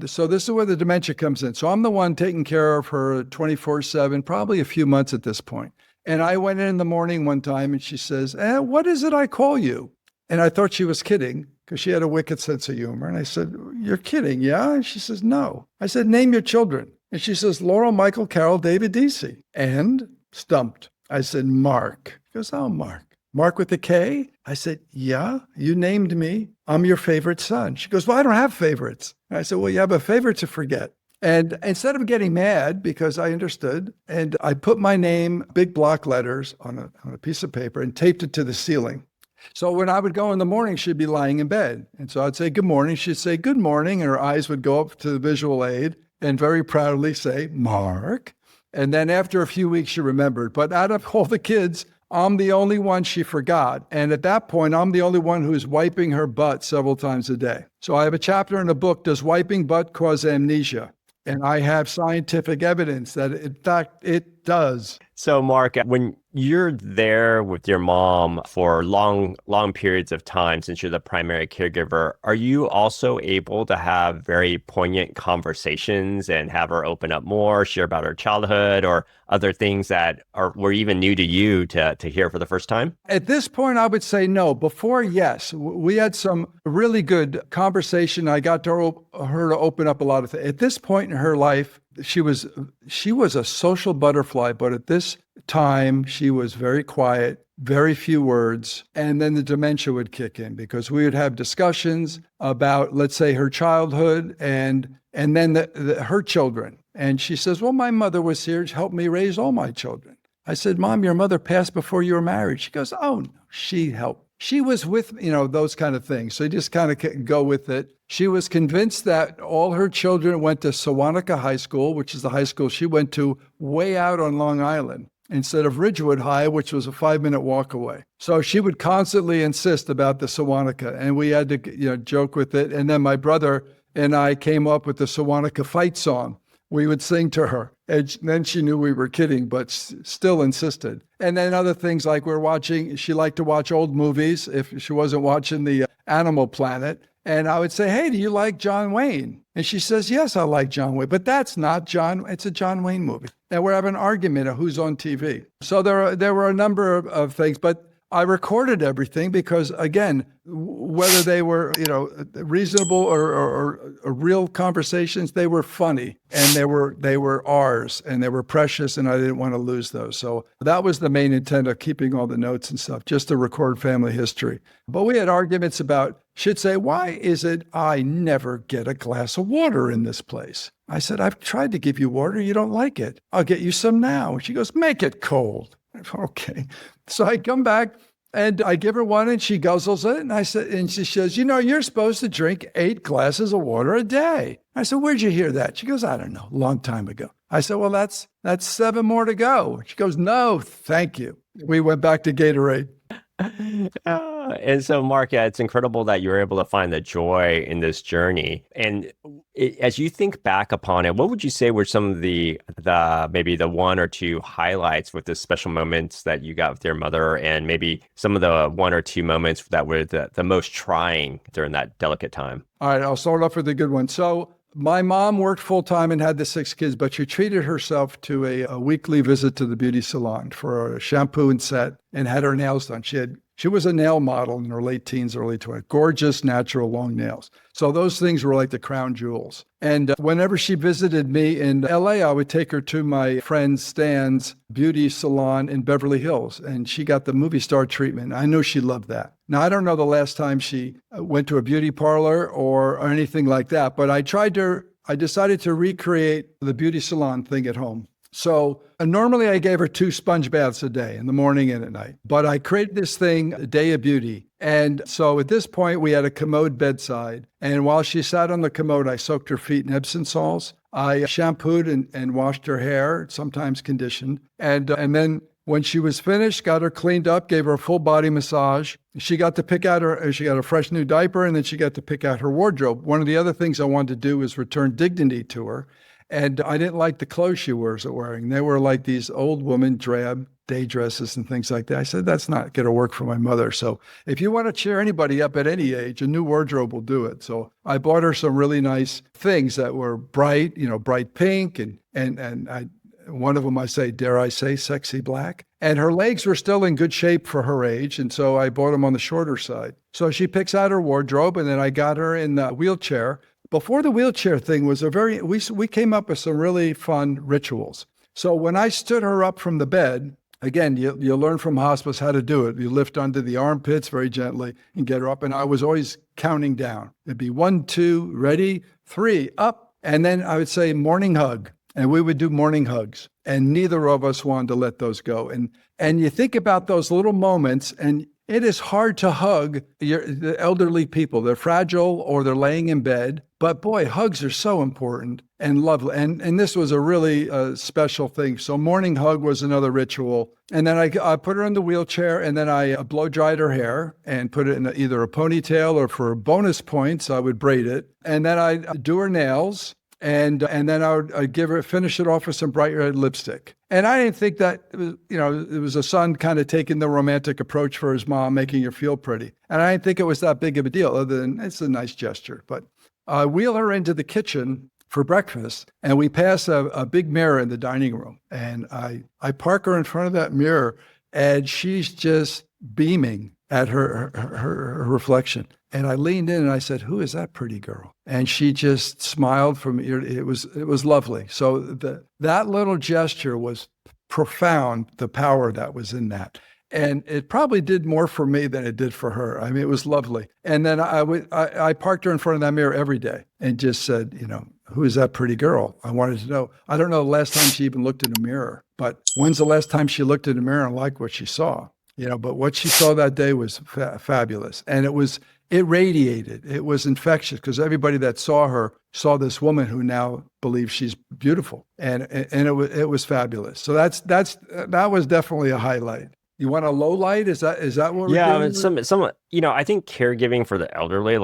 so this is where the dementia comes in. So I'm the one taking care of her 24/7, probably a few months at this point. And I went in the morning one time, and she says, what is it I call you? And I thought she was kidding because she had a wicked sense of humor. And I said, you're kidding, yeah? And she says, no. I said, name your children. And she says, Laurel, Michael, Carol, David, DC. And stumped. I said, Mark. She goes, oh, Mark. Mark with a K? I said, yeah, you named me. I'm your favorite son. She goes, well, I don't have favorites. And I said, well, you have a favorite to forget. And instead of getting mad, because I understood, and I put my name, big block letters, on a piece of paper and taped it to the ceiling. So when I would go in the morning, she'd be lying in bed. And so I'd say, good morning. She'd say, good morning. And her eyes would go up to the visual aid and very proudly say, Mark. And then after a few weeks, she remembered. But out of all the kids, I'm the only one she forgot. And at that point, I'm the only one who's wiping her butt several times a day. So I have a chapter in the book, Does Wiping Butt Cause Amnesia? And I have scientific evidence that, in fact, it does. So, Mark, when you're there with your mom for long periods of time, since you're the primary caregiver, are you also able to have very poignant conversations and have her open up more, share about her childhood or other things that were even new to you to hear for the first time? At this point, I would say no. Before, yes. We had some really good conversation. I got her to open up a lot of things. At this point in her life, she was a social butterfly, but at this time, she was very quiet, very few words, and then the dementia would kick in because we would have discussions about, let's say, her childhood and then her children. And she says, well, my mother was here to help me raise all my children. I said, Mom, your mother passed before you were married. She goes, oh, no, she helped. She was with, those kind of things. So you just kind of go with it. She was convinced that all her children went to Sewanaka High School, which is the high school she went to way out on Long Island, instead of Ridgewood High, which was a 5-minute walk away. So she would constantly insist about the Sewanaka, and we had to, joke with it. And then my brother and I came up with the Sewanaka fight song. We would sing to her, and then she knew we were kidding, but still insisted. And then other things like she liked to watch old movies if she wasn't watching the Animal Planet. And I would say, hey, do you like John Wayne? And she says, yes, I like John Wayne, but that's not John. It's a John Wayne movie. And we're having an argument of who's on TV. So there were a number of things, but I recorded everything because, again, whether they were, reasonable or real conversations, they were funny and they were ours and they were precious, and I didn't want to lose those. So that was the main intent of keeping all the notes and stuff, just to record family history. But we had arguments about, she'd say, why is it I never get a glass of water in this place? I said, I've tried to give you water. You don't like it. I'll get you some now. She goes, make it cold. Okay. So I come back and I give her one and she guzzles it. And I said, and she says, you're supposed to drink 8 glasses of water a day. I said, where'd you hear that? She goes, I don't know, a long time ago. I said, well, that's 7 more to go. She goes, no, thank you. We went back to Gatorade. And so, Mark, yeah, it's incredible that you were able to find the joy in this journey. And as you think back upon it, what would you say were some of the maybe the 1 or 2 highlights with the special moments that you got with your mother, and maybe some of the 1 or 2 moments that were the most trying during that delicate time? All right, I'll start off with a good one. So my mom worked full-time and had the 6 kids, but she treated herself to a weekly visit to the beauty salon for a shampoo and set, and had her nails done. She was a nail model in her late teens, early 20s, gorgeous, natural, long nails. So those things were like the crown jewels. And whenever she visited me in LA, I would take her to my friend Stan's beauty salon in Beverly Hills, and she got the movie star treatment. I know she loved that. Now, I don't know the last time she went to a beauty parlor or anything like that, but I decided to recreate the beauty salon thing at home. So normally I gave her 2 sponge baths a day, in the morning and at night. But I created this thing, a day of beauty. And so at this point, we had a Commode bedside. And while she sat on the Commode, I soaked her feet in Epsom salts. I shampooed and washed her hair, sometimes conditioned. And then when she was finished, got her cleaned up, gave her a full body massage. She got to pick out she got a fresh new diaper, and then she got to pick out her wardrobe. One of the other things I wanted to do was return dignity to her. And I didn't like the clothes she was wearing. They were like these old woman drab day dresses and things like that. I said, that's not going to work for my mother. So if you want to cheer anybody up at any age, a new wardrobe will do it. So I bought her some really nice things that were bright, bright pink. And one of them, I say, dare I say, sexy black. And her legs were still in good shape for her age. And so I bought them on the shorter side. So she picks out her wardrobe, and then I got her in the wheelchair. Before the wheelchair thing was we came up with some really fun rituals. So when I stood her up from the bed, again, you learn from hospice how to do it. You lift under the armpits very gently and get her up. And I was always counting down. It'd be 1, 2, ready, 3, up. And then I would say morning hug. And we would do morning hugs. And neither of us wanted to let those go. And you think about those little moments, and it is hard to hug the elderly people. They're fragile or they're laying in bed. But boy, hugs are so important and lovely. And this was a really special thing. So morning hug was another ritual. And then I put her in the wheelchair, and then I blow dried her hair and put it in either a ponytail, or for bonus points, I would braid it. And then I do her nails. And then I'd finish it off with some bright red lipstick. And I didn't think that, it was a son kind of taking the romantic approach for his mom, making her feel pretty. And I didn't think it was that big of a deal, other than it's a nice gesture. But I wheel her into the kitchen for breakfast, and we pass a big mirror in the dining room. And I park her in front of that mirror, and she's just beaming at her reflection. And I leaned in and I said, who is that pretty girl? And she just smiled from ear to ear. It was lovely. So that little gesture was profound, the power that was in that. And it probably did more for me than it did for her. I mean, it was lovely. And then I parked her in front of that mirror every day and just said, who is that pretty girl? I wanted to know. I don't know the last time she even looked in a mirror, but when's the last time she looked in a mirror and liked what she saw? But what she saw that day was fabulous. And it radiated. It was infectious, because everybody that saw her saw this woman who now believes she's beautiful. And it was fabulous. So that was definitely a highlight. You want a low light? Is that what we're doing? Some I think caregiving for the elderly,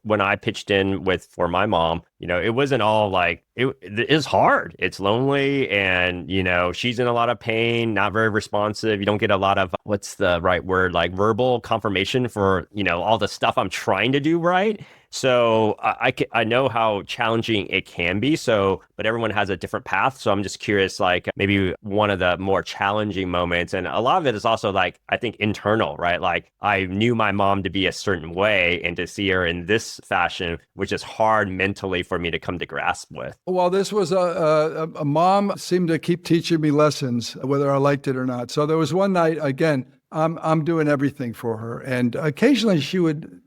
when I pitched in for my mom, it wasn't all it is hard. It's lonely, and she's in a lot of pain, not very responsive. You don't get a lot of, what's the right word, verbal confirmation for all the stuff I'm trying to do right. So I know how challenging it can be. So, but everyone has a different path. So I'm just curious, like maybe one of the more challenging moments, and a lot of it is also like, I think internal, right? Like I knew my mom to be a certain way and to see her in this fashion, which is hard mentally for me to come to grasp with. Well, this was a mom seemed to keep teaching me lessons, whether I liked it or not. So there was one night, again, I'm doing everything for her. And occasionally she would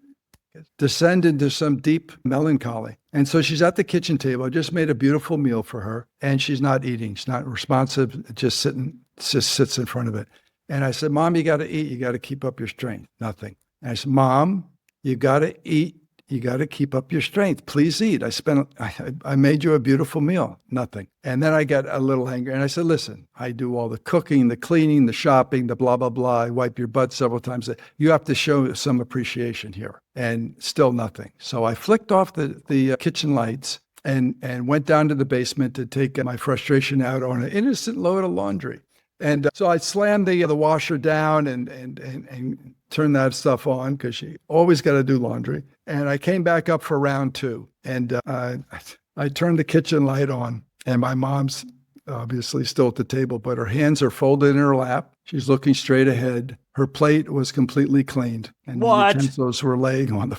descend into some deep melancholy. And so she's at the kitchen table. I just made a beautiful meal for her, and she's not eating. She's not responsive, just sits in front of it. And I said, Mom, you got to eat. You got to keep up your strength. Nothing. And I said, Mom, you got to eat. You got to keep up your strength. Please eat. I made you a beautiful meal. Nothing. And then I got a little angry and I said, listen, I do all the cooking, the cleaning, the shopping, the blah, blah, blah. I wipe your butt several times. You have to show some appreciation here. And still nothing. So I flicked off the kitchen lights and went down to the basement to take my frustration out on an innocent load of laundry. And so I slammed the washer down and turned that stuff on because she always got to do laundry. And I came back up for round two. And I turned the kitchen light on. And my mom's obviously still at the table, but her hands are folded in her lap. She's looking straight ahead. Her plate was completely cleaned. And What? the utensils were laying on the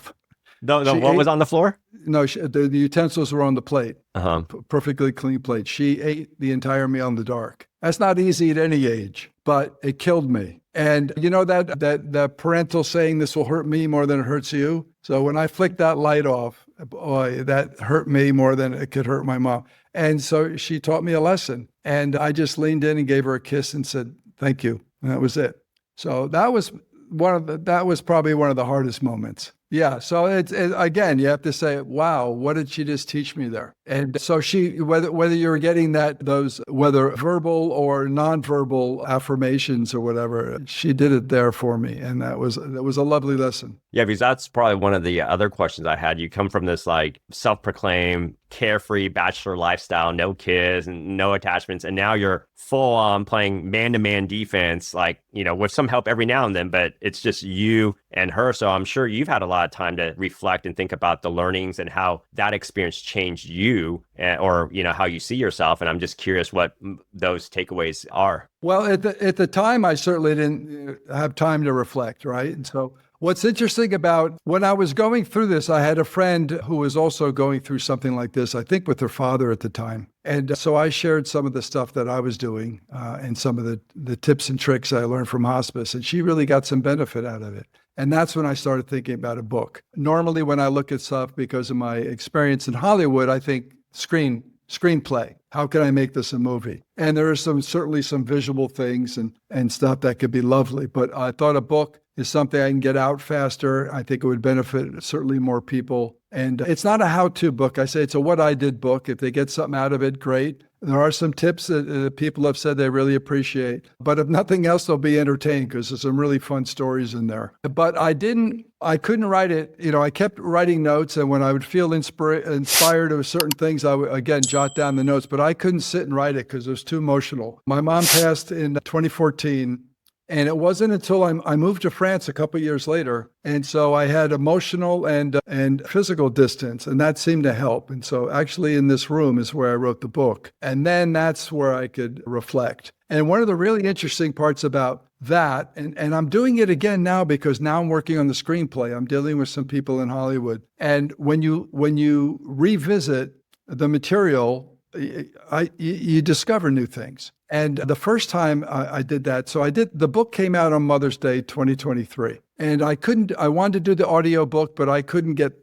What was on the floor? No, the utensils were on the plate. Uh-huh. Perfectly clean plate. She ate the entire meal in the dark. That's not easy at any age, but it killed me. And you know that parental saying, this will hurt me more than it hurts you? So when I flicked that light off, boy, that hurt me more than it could hurt my mom. And so she taught me a lesson. And I just leaned in and gave her a kiss and said, thank you. And that was it. So that was probably one of the hardest moments. Yeah. So again, you have to say, wow, what did she just teach me there? And so whether you're getting those, whether verbal or nonverbal affirmations or whatever, she did it there for me. And that was a lovely lesson. Yeah, because that's probably one of the other questions I had. You come from this like self-proclaimed carefree bachelor lifestyle, no kids and no attachments. And now you're full on playing man-to-man defense, like, with some help every now and then, but it's just you and her. So I'm sure you've had a lot of time to reflect and think about the learnings and how that experience changed you or, how you see yourself. And I'm just curious what those takeaways are. Well, at the time, I certainly didn't have time to reflect, right? And so what's interesting about when I was going through this, I had a friend who was also going through something like this, I think with her father at the time. And so I shared some of the stuff that I was doing and some of the tips and tricks I learned from hospice. And she really got some benefit out of it. And that's when I started thinking about a book. Normally, when I look at stuff, because of my experience in Hollywood, I think screenplay. How can I make this a movie? And there are certainly some visual things and stuff that could be lovely. But I thought a book is something I can get out faster. I think it would benefit certainly more people. And it's not a how-to book. I say it's a what I did book. If they get something out of it, great. There are some tips that people have said they really appreciate. But if nothing else, they'll be entertained because there's some really fun stories in there. But I couldn't write it. I kept writing notes. And when I would feel inspired of certain things, I would, again, jot down the notes. But I couldn't sit and write it because it was too emotional. My mom passed in 2014. And it wasn't until I moved to France a couple of years later. And so I had emotional and physical distance, and that seemed to help. And so actually in this room is where I wrote the book. And then that's where I could reflect. And one of the really interesting parts about that, and I'm doing it again now because now I'm working on the screenplay. I'm dealing with some people in Hollywood. And when you revisit the material, you discover new things. And the first time I did that, the book came out on Mother's Day, 2023. And I wanted to do the audio book, but I couldn't get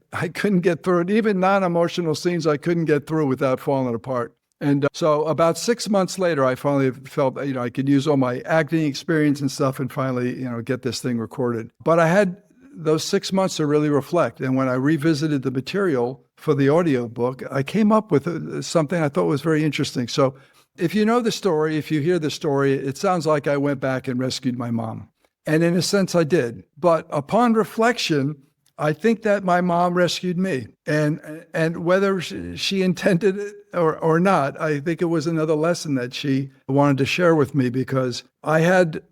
through it. Even non-emotional scenes, I couldn't get through without falling apart. And so about 6 months later, I finally felt, I could use all my acting experience and stuff and finally, get this thing recorded. But I had those 6 months to really reflect. And when I revisited the material for the audio book, I came up with something I thought was very interesting. So if you know the story, if you hear the story, it sounds like I went back and rescued my mom. And in a sense, I did. But upon reflection, I think that my mom rescued me. And whether she intended it or not, I think it was another lesson that she wanted to share with me because I had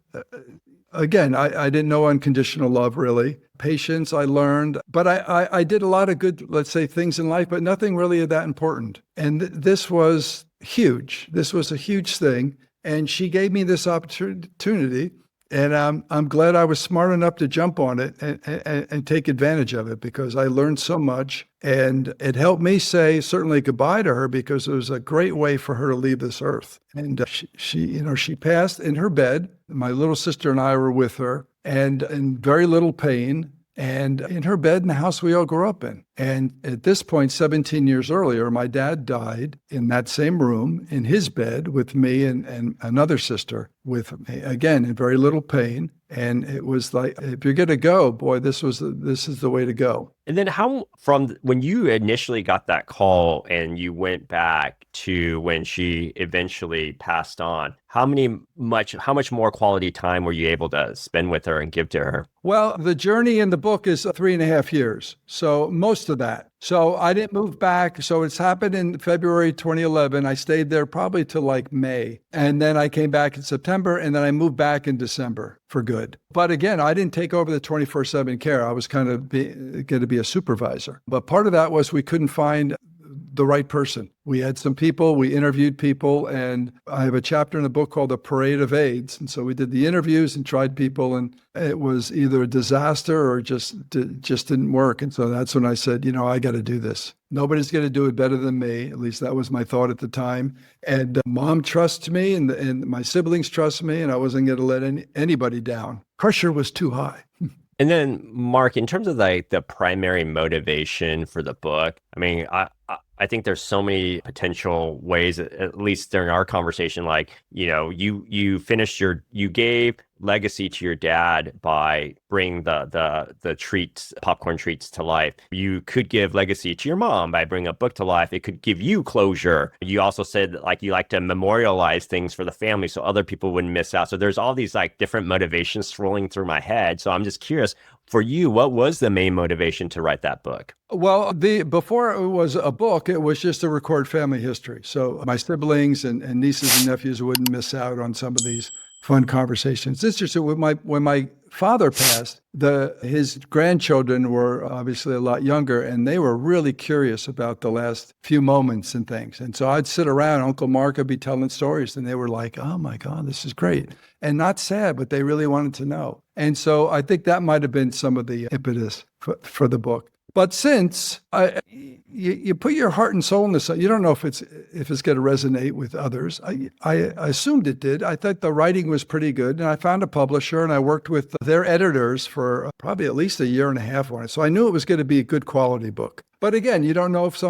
again, I didn't know unconditional love really. Patience, I learned, but I did a lot of good, let's say, things in life, but nothing really that important. And this was huge. This was a huge thing. And she gave me this opportunity. And I'm glad I was smart enough to jump on it and take advantage of it, because I learned so much. And it helped me say certainly goodbye to her, because it was a great way for her to leave this earth. And she passed in her bed. My little sister and I were with her, and in very little pain, and in her bed in the house we all grew up in. And at this point, 17 years earlier, my dad died in that same room in his bed with me and another sister with me, again, in very little pain. And it was like, if you're going to go, boy, this is the way to go. And then from when you initially got that call and you went back to when she eventually passed on, how much more quality time were you able to spend with her and give to her? Well, the journey in the book is 3.5 years. So most of that. So I didn't move back. So it's happened in February 2011. I stayed there probably till like May. And then I came back in September, and then I moved back in December for good. But again, I didn't take over the 24/7 care. I was kind of going to be a supervisor. But part of that was we couldn't find the right person. We had some people, we interviewed people, and I have a chapter in the book called The Parade of AIDS. And so we did the interviews and tried people, and it was either a disaster or just didn't work. And so that's when I said, I got to do this. Nobody's going to do it better than me. At least that was my thought at the time. And Mom trusts me, and my siblings trust me, and I wasn't going to let anybody down. Pressure was too high. And then, Mark, in terms of like the primary motivation for the book, I mean, I think there's so many potential ways, at least during our conversation, like, you gave legacy to your dad by bringing the treats, popcorn treats to life. You could give legacy to your mom by bringing a book to life. It could give you closure. You also said that, like, you like to memorialize things for the family so other people wouldn't miss out. So there's all these like different motivations swirling through my head. So I'm just curious, for you, what was the main motivation to write that book? Well, before it was a book, it was just to record family history. So my siblings and nieces and nephews wouldn't miss out on some of these fun conversations. It's just when my father passed, his grandchildren were obviously a lot younger, and they were really curious about the last few moments and things. And so I'd sit around, Uncle Mark would be telling stories, and they were like, "Oh my God, this is great." And not sad, but they really wanted to know. And so I think that might have been some of the impetus for the book. But since you put your heart and soul in this, you don't know if it's going to resonate with others. I assumed it did. I thought the writing was pretty good, and I found a publisher, and I worked with their editors for probably at least 1.5 years on it. So I knew it was going to be a good quality book. But again, you don't know if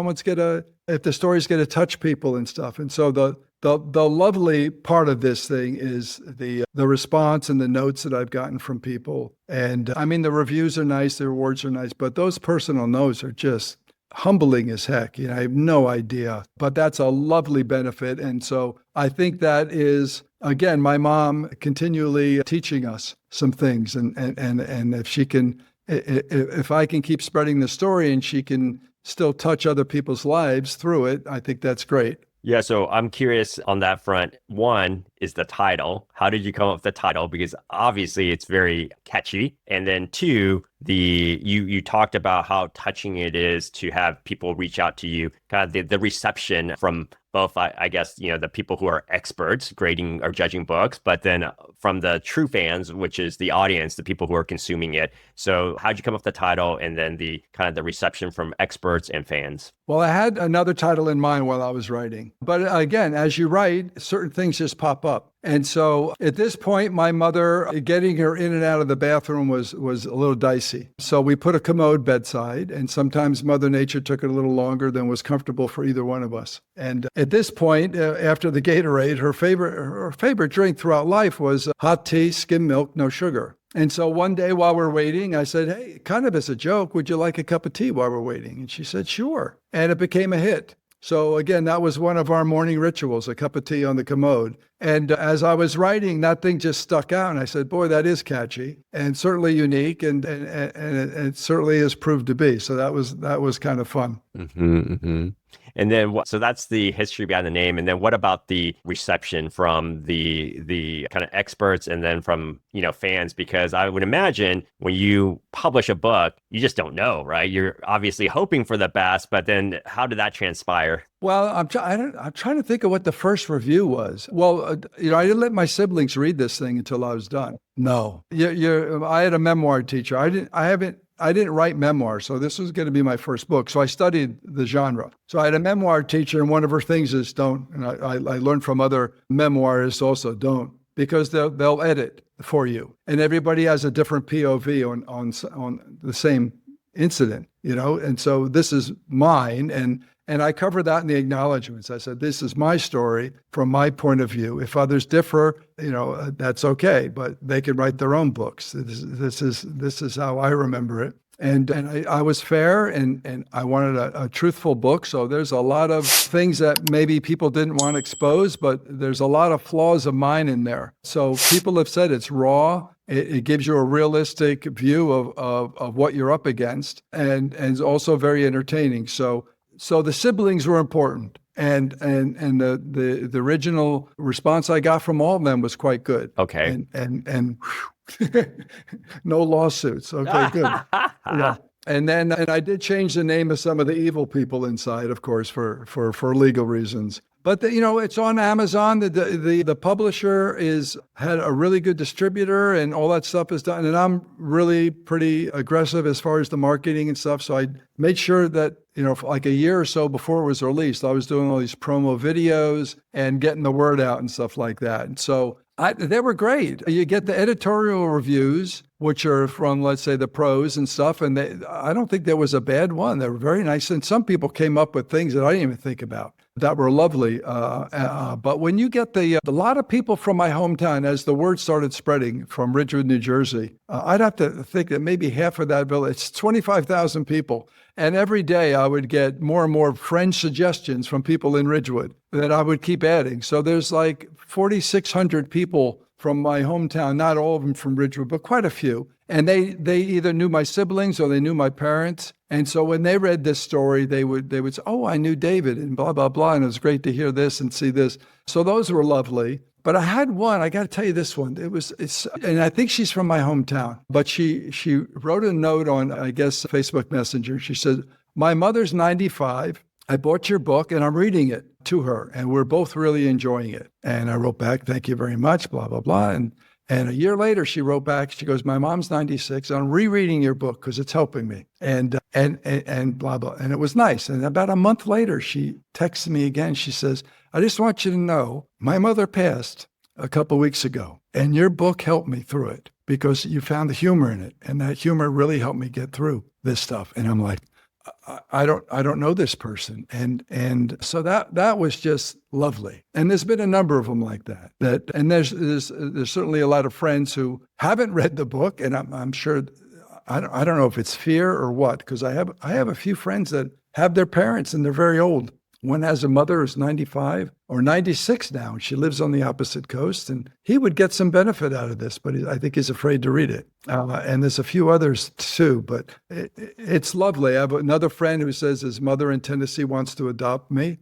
if the story's going to touch people and stuff. And so the lovely part of this thing is the response and the notes that I've gotten from people. And I mean, the reviews are nice, the rewards are nice, but those personal notes are just humbling as heck. I have no idea, but that's a lovely benefit. And so I think that is, again, my mom continually teaching us some things. And if I can keep spreading the story and she can still touch other people's lives through it, I think that's great. Yeah, so I'm curious on that front. One is the title. How did you come up with the title? Because obviously it's very catchy. And then two, you talked about how touching it is to have people reach out to you, kind of the reception from both, I guess, the people who are experts grading or judging books, but then from the true fans, which is the audience, the people who are consuming it. So how'd you come up with the title, and then the kind of the reception from experts and fans? Well, I had another title in mind while I was writing. But again, as you write, certain things just pop up. And so at this point, my mother, getting her in and out of the bathroom was a little dicey. So we put a Commode bedside, and sometimes Mother Nature took it a little longer than was comfortable for either one of us. And at this point, after the Gatorade, her favorite drink throughout life was hot tea, skim milk, no sugar. And so one day while we're waiting, I said, "Hey, kind of as a joke, would you like a cup of tea while we're waiting?" And she said, "Sure." And it became a hit. So again, that was one of our morning rituals, a cup of tea on the Commode. And as I was writing, that thing just stuck out. And I said, boy, that is catchy and certainly unique. And it certainly has proved to be. So that was kind of fun. And then so that's the history behind the name. And then what about the reception from the kind of experts and then from, fans? Because I would imagine when you publish a book, you just don't know, right? You're obviously hoping for the best, but then how did that transpire? Well, I'm trying to think of what the first review was. Well, I didn't let my siblings read this thing until I was done. No, I had a memoir teacher. I didn't write memoir, so this was going to be my first book. So I studied the genre. So I had a memoir teacher, and one of her things is don't. And I learned from other memoirists also, don't, because they'll edit for you, and everybody has a different POV on the same incident, And so this is mine, and I cover that in the acknowledgments. I said, this is my story from my point of view. If others differ, that's okay, but they can write their own books. This is how I remember it. And I was fair, and I wanted a truthful book. So there's a lot of things that maybe people didn't want to expose, but there's a lot of flaws of mine in there. So people have said it's raw. It gives you a realistic view of what you're up against, and it's also very entertaining. So the siblings were important, and the original response I got from all of them was quite good. Okay. And no lawsuits. Okay, good. Yeah. And I did change the name of some of the evil people inside, of course, for legal reasons. But it's on Amazon. The publisher had a really good distributor, and all that stuff is done. And I'm really pretty aggressive as far as the marketing and stuff. So I made sure that for like a year or so before it was released, I was doing all these promo videos and getting the word out and stuff like that. And so they were great. You get the editorial reviews, which are from, let's say, the pros and stuff, and I don't think there was a bad one. They were very nice, and some people came up with things that I didn't even think about that were lovely. But when you get a lot of people from my hometown, as the word started spreading from Ridgewood, New Jersey, I'd have to think that maybe half of that village, it's 25,000 people. And every day I would get more and more friend suggestions from people in Ridgewood that I would keep adding. So there's like 4,600 people from my hometown, not all of them from Ridgewood, but quite a few. And they either knew my siblings or they knew my parents. And so when they read this story, they would say, oh, I knew David and blah, blah, blah. And it was great to hear this and see this. So those were lovely. But I had one, I got to tell you this one. And I think she's from my hometown, but she wrote a note on, I guess, Facebook Messenger. She said, my mother's 95. I bought your book and I'm reading it to her, and we're both really enjoying it. And I wrote back, thank you very much, blah, blah, blah. And a year later, she wrote back, she goes, my mom's 96. I'm rereading your book because it's helping me. And blah, blah. And it was nice. And about a month later, she texted me again. She says, I just want you to know, my mother passed a couple of weeks ago, and your book helped me through it because you found the humor in it. And that humor really helped me get through this stuff. And I'm like, I don't know this person. And so that was just lovely. And there's been a number of them like that. And there's certainly a lot of friends who haven't read the book. And I'm sure, I don't know if it's fear or what, because I have a few friends that have their parents and they're very old. One has a mother who's 95 or 96 now, and she lives on the opposite coast, and he would get some benefit out of this, but I think he's afraid to read it. And there's a few others too, but it's lovely. I have another friend who says his mother in Tennessee wants to adopt me.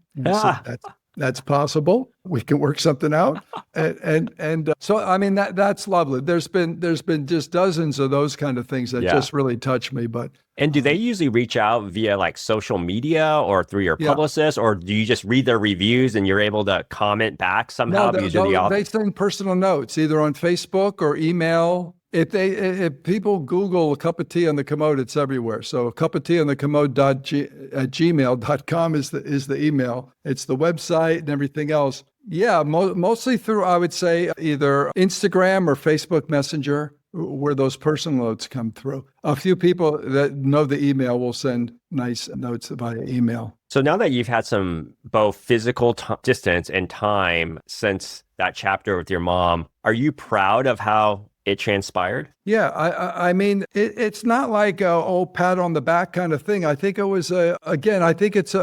That's possible. We can work something out. And so, I mean, that's lovely. There's been just dozens of those kind of things that just really touch me. And do they usually reach out via like social media or through your publicist, or do you just read their reviews and you're able to comment back somehow? No, they send personal notes either on Facebook or email. If people Google a cup of tea on the Commode, it's everywhere. So a cup of tea on the Commode at gmail.com is the email. It's the website and everything else. Yeah, mostly through, I would say, either Instagram or Facebook Messenger, where those personal notes come through. A few people that know the email will send nice notes via email. So now that you've had some both physical distance and time since that chapter with your mom, are you proud of how it transpired? Yeah, I mean, it's not like a old pat on the back kind of thing. I think it was I think it's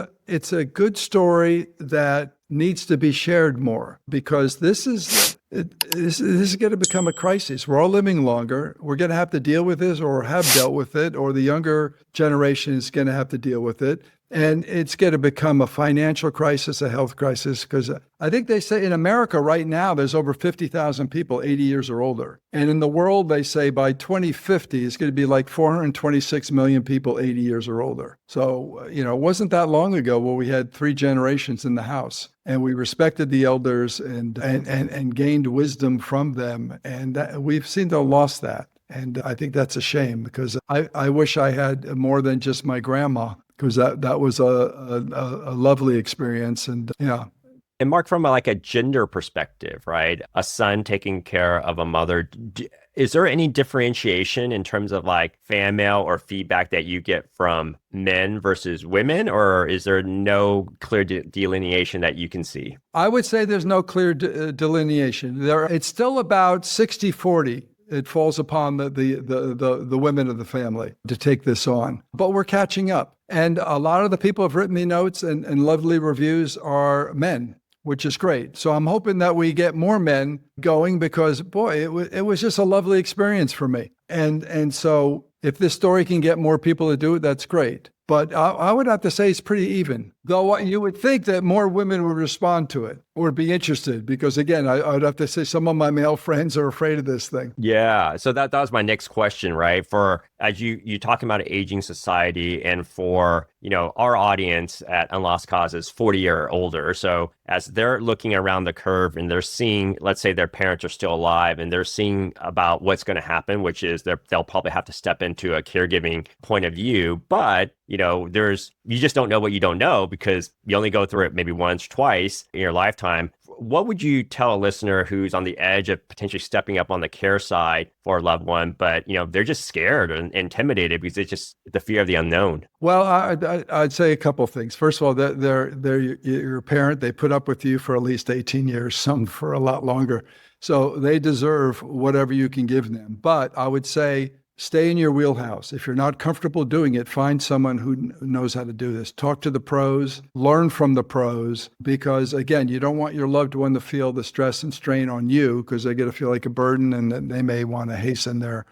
a good story that needs to be shared more, because this is going to become a crisis. We're all living longer. We're going to have to deal with this, or have dealt with it, or the younger generation is going to have to deal with it. And it's going to become a financial crisis, a health crisis, because I think they say in America right now, there's over 50,000 people 80 years or older. And in the world, they say by 2050, it's going to be like 426 million people 80 years or older. So, it wasn't that long ago where we had 3 generations in the house, and we respected the elders and gained wisdom from them. And we've seemed to have lost that. And I think that's a shame, because I wish I had more than just my grandma, because that was a lovely experience. And yeah. And Mark, from a gender perspective, right? A son taking care of a mother, is there any differentiation in terms of fan mail or feedback that you get from men versus women, or is there no clear delineation that you can see? I would say there's no clear delineation. It's still about 60-40. It falls upon the women of the family to take this on. But we're catching up. And a lot of the people who have written me notes and lovely reviews are men, which is great. So I'm hoping that we get more men going, because, boy, it was just a lovely experience for me. And so if this story can get more people to do it, that's great. But I would have to say it's pretty even, though you would think that more women would respond to it or be interested, because, again, I would have to say some of my male friends are afraid of this thing. Yeah. So that was my next question, right? For, as you talking about an aging society, and for, our audience at Unlost Cause is 40 or older. So as they're looking around the curve and they're seeing, let's say their parents are still alive, and they're seeing about what's going to happen, which is they'll probably have to step into a caregiving point of view. But, you just don't know what you don't know, because you only go through it maybe once, twice in your lifetime. What would you tell a listener who's on the edge of potentially stepping up on the care side for a loved one, but they're just scared and intimidated because it's just the fear of the unknown? Well, I'd say a couple of things. First of all, they're your parent. They put up with you for at least 18 years, some for a lot longer. So they deserve whatever you can give them. But I would say, stay in your wheelhouse. If you're not comfortable doing it, find someone who knows how to do this. Talk to the pros, learn from the pros, because, again, you don't want your loved one to feel the stress and strain on you, because they're going to feel like a burden, and they may want to hasten their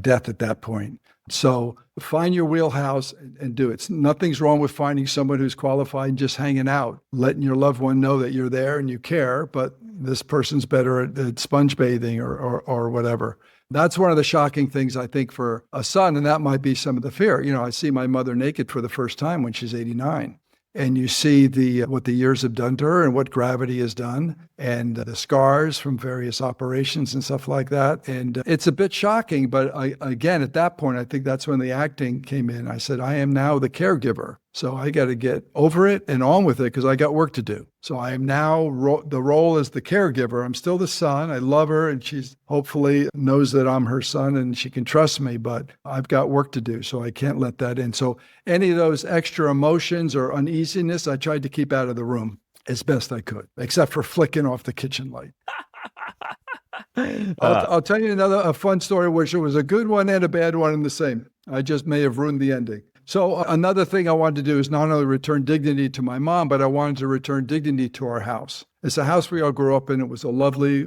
death at that point. So find your wheelhouse and do it. Nothing's wrong with finding someone who's qualified and just hanging out, letting your loved one know that you're there and you care, but this person's better at sponge bathing or whatever. That's one of the shocking things, I think, for a son, and that might be some of the fear. I see my mother naked for the first time when she's 89. And you see what the years have done to her and what gravity has done, and the scars from various operations and stuff like that. And it's a bit shocking, but again, at that point, I think that's when the acting came in. I said, I am now the caregiver. So I got to get over it and on with it, because I got work to do. So I am now the role as the caregiver. I'm still the son. I love her, and she's hopefully knows that I'm her son and she can trust me, but I've got work to do. So I can't let that in. So any of those extra emotions or uneasiness, I tried to keep out of the room as best I could, except for flicking off the kitchen light. I'll tell you a fun story, which was a good one and a bad one in the same. I just may have ruined the ending. So another thing I wanted to do is not only return dignity to my mom, but I wanted to return dignity to our house. It's a house we all grew up in. It was a lovely,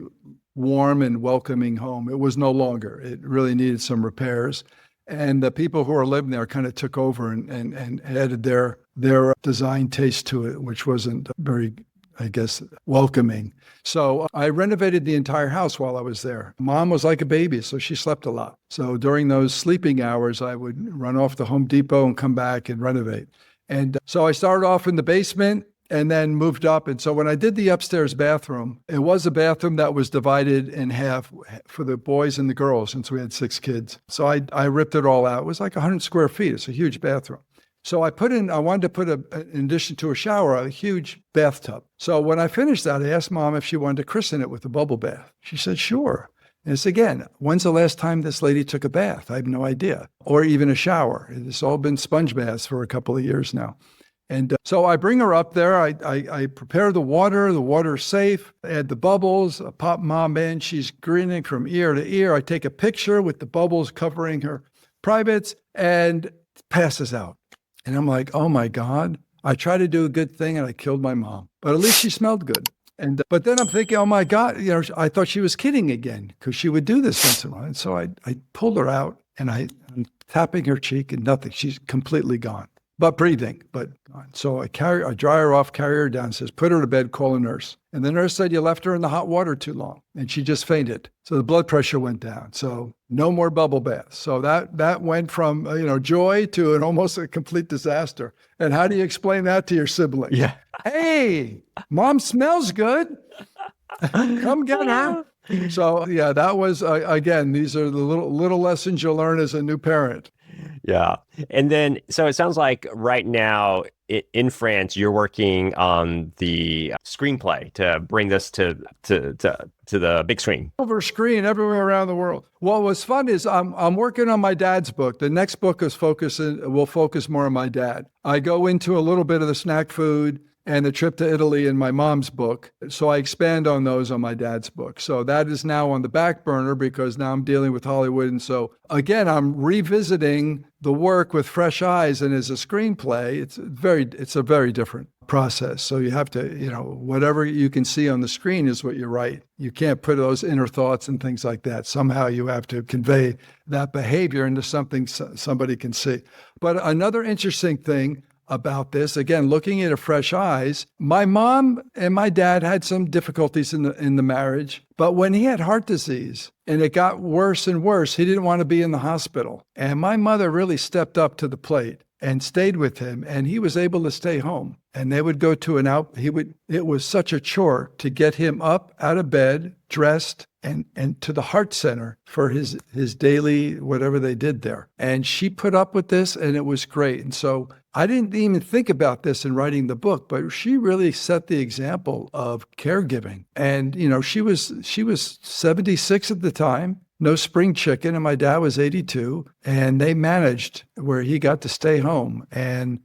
warm, and welcoming home. It was no longer. It really needed some repairs. And the people who were living there kind of took over and added their design taste to it, which wasn't very, I guess, welcoming. So I renovated the entire house while I was there. Mom was like a baby, so she slept a lot. So during those sleeping hours, I would run off to Home Depot and come back and renovate. And so I started off in the basement and then moved up. And so when I did the upstairs bathroom, it was a bathroom that was divided in half for the boys and the girls, since we had 6 kids. So I ripped it all out. It was like 100 square feet. It's a huge bathroom. So I wanted to put, in addition to a shower, a huge bathtub. So when I finished that, I asked Mom if she wanted to christen it with a bubble bath. She said, sure. And it's, again, when's the last time this lady took a bath? I have no idea. Or even a shower. It's all been sponge baths for a couple of years now. And so I bring her up there. I prepare the water's safe, add the bubbles, I pop Mom in. She's grinning from ear to ear. I take a picture with the bubbles covering her privates and passes out. And I'm like, oh my God, I tried to do a good thing and I killed my mom, but at least she smelled good. And but then I'm thinking, oh my God, I thought she was kidding again because she would do this once in a while. And so I pulled her out and I'm tapping her cheek and nothing. She's completely gone, but breathing, but gone. So I dry her off, carry her down, says, put her to bed, call a nurse. And the nurse said, you left her in the hot water too long. And she just fainted. So the blood pressure went down. So no more bubble baths. So that went from, joy to almost a complete disaster. And how do you explain that to your sibling? Yeah. Hey, mom smells good. Come get her. So yeah, that was, again, these are the little lessons you'll learn as a new parent. Yeah. And then, so it sounds like right now in France, you're working on the screenplay to bring this to the big screen. Over screen everywhere around the world. What was fun is I'm working on my dad's book. The next book will focus more on my dad. I go into a little bit of the snack food and the trip to Italy in my mom's book. So I expand on those on my dad's book. So that is now on the back burner because now I'm dealing with Hollywood. And so again, I'm revisiting the work with fresh eyes. And as a screenplay, it's a very different process. So you have to, whatever you can see on the screen is what you write. You can't put those inner thoughts and things like that. Somehow you have to convey that behavior into something somebody can see. But another interesting thing about this, again, looking at it fresh eyes, my mom and my dad had some difficulties in the marriage, but when he had heart disease and it got worse and worse, he didn't want to be in the hospital. And my mother really stepped up to the plate and stayed with him, and he was able to stay home. And they would go to it was such a chore to get him up out of bed, dressed, and to the heart center for his daily, whatever they did there. And she put up with this, and it was great. And so I didn't even think about this in writing the book, but she really set the example of caregiving. And, she was 76 at the time, no spring chicken, and my dad was 82, and they managed where he got to stay home. And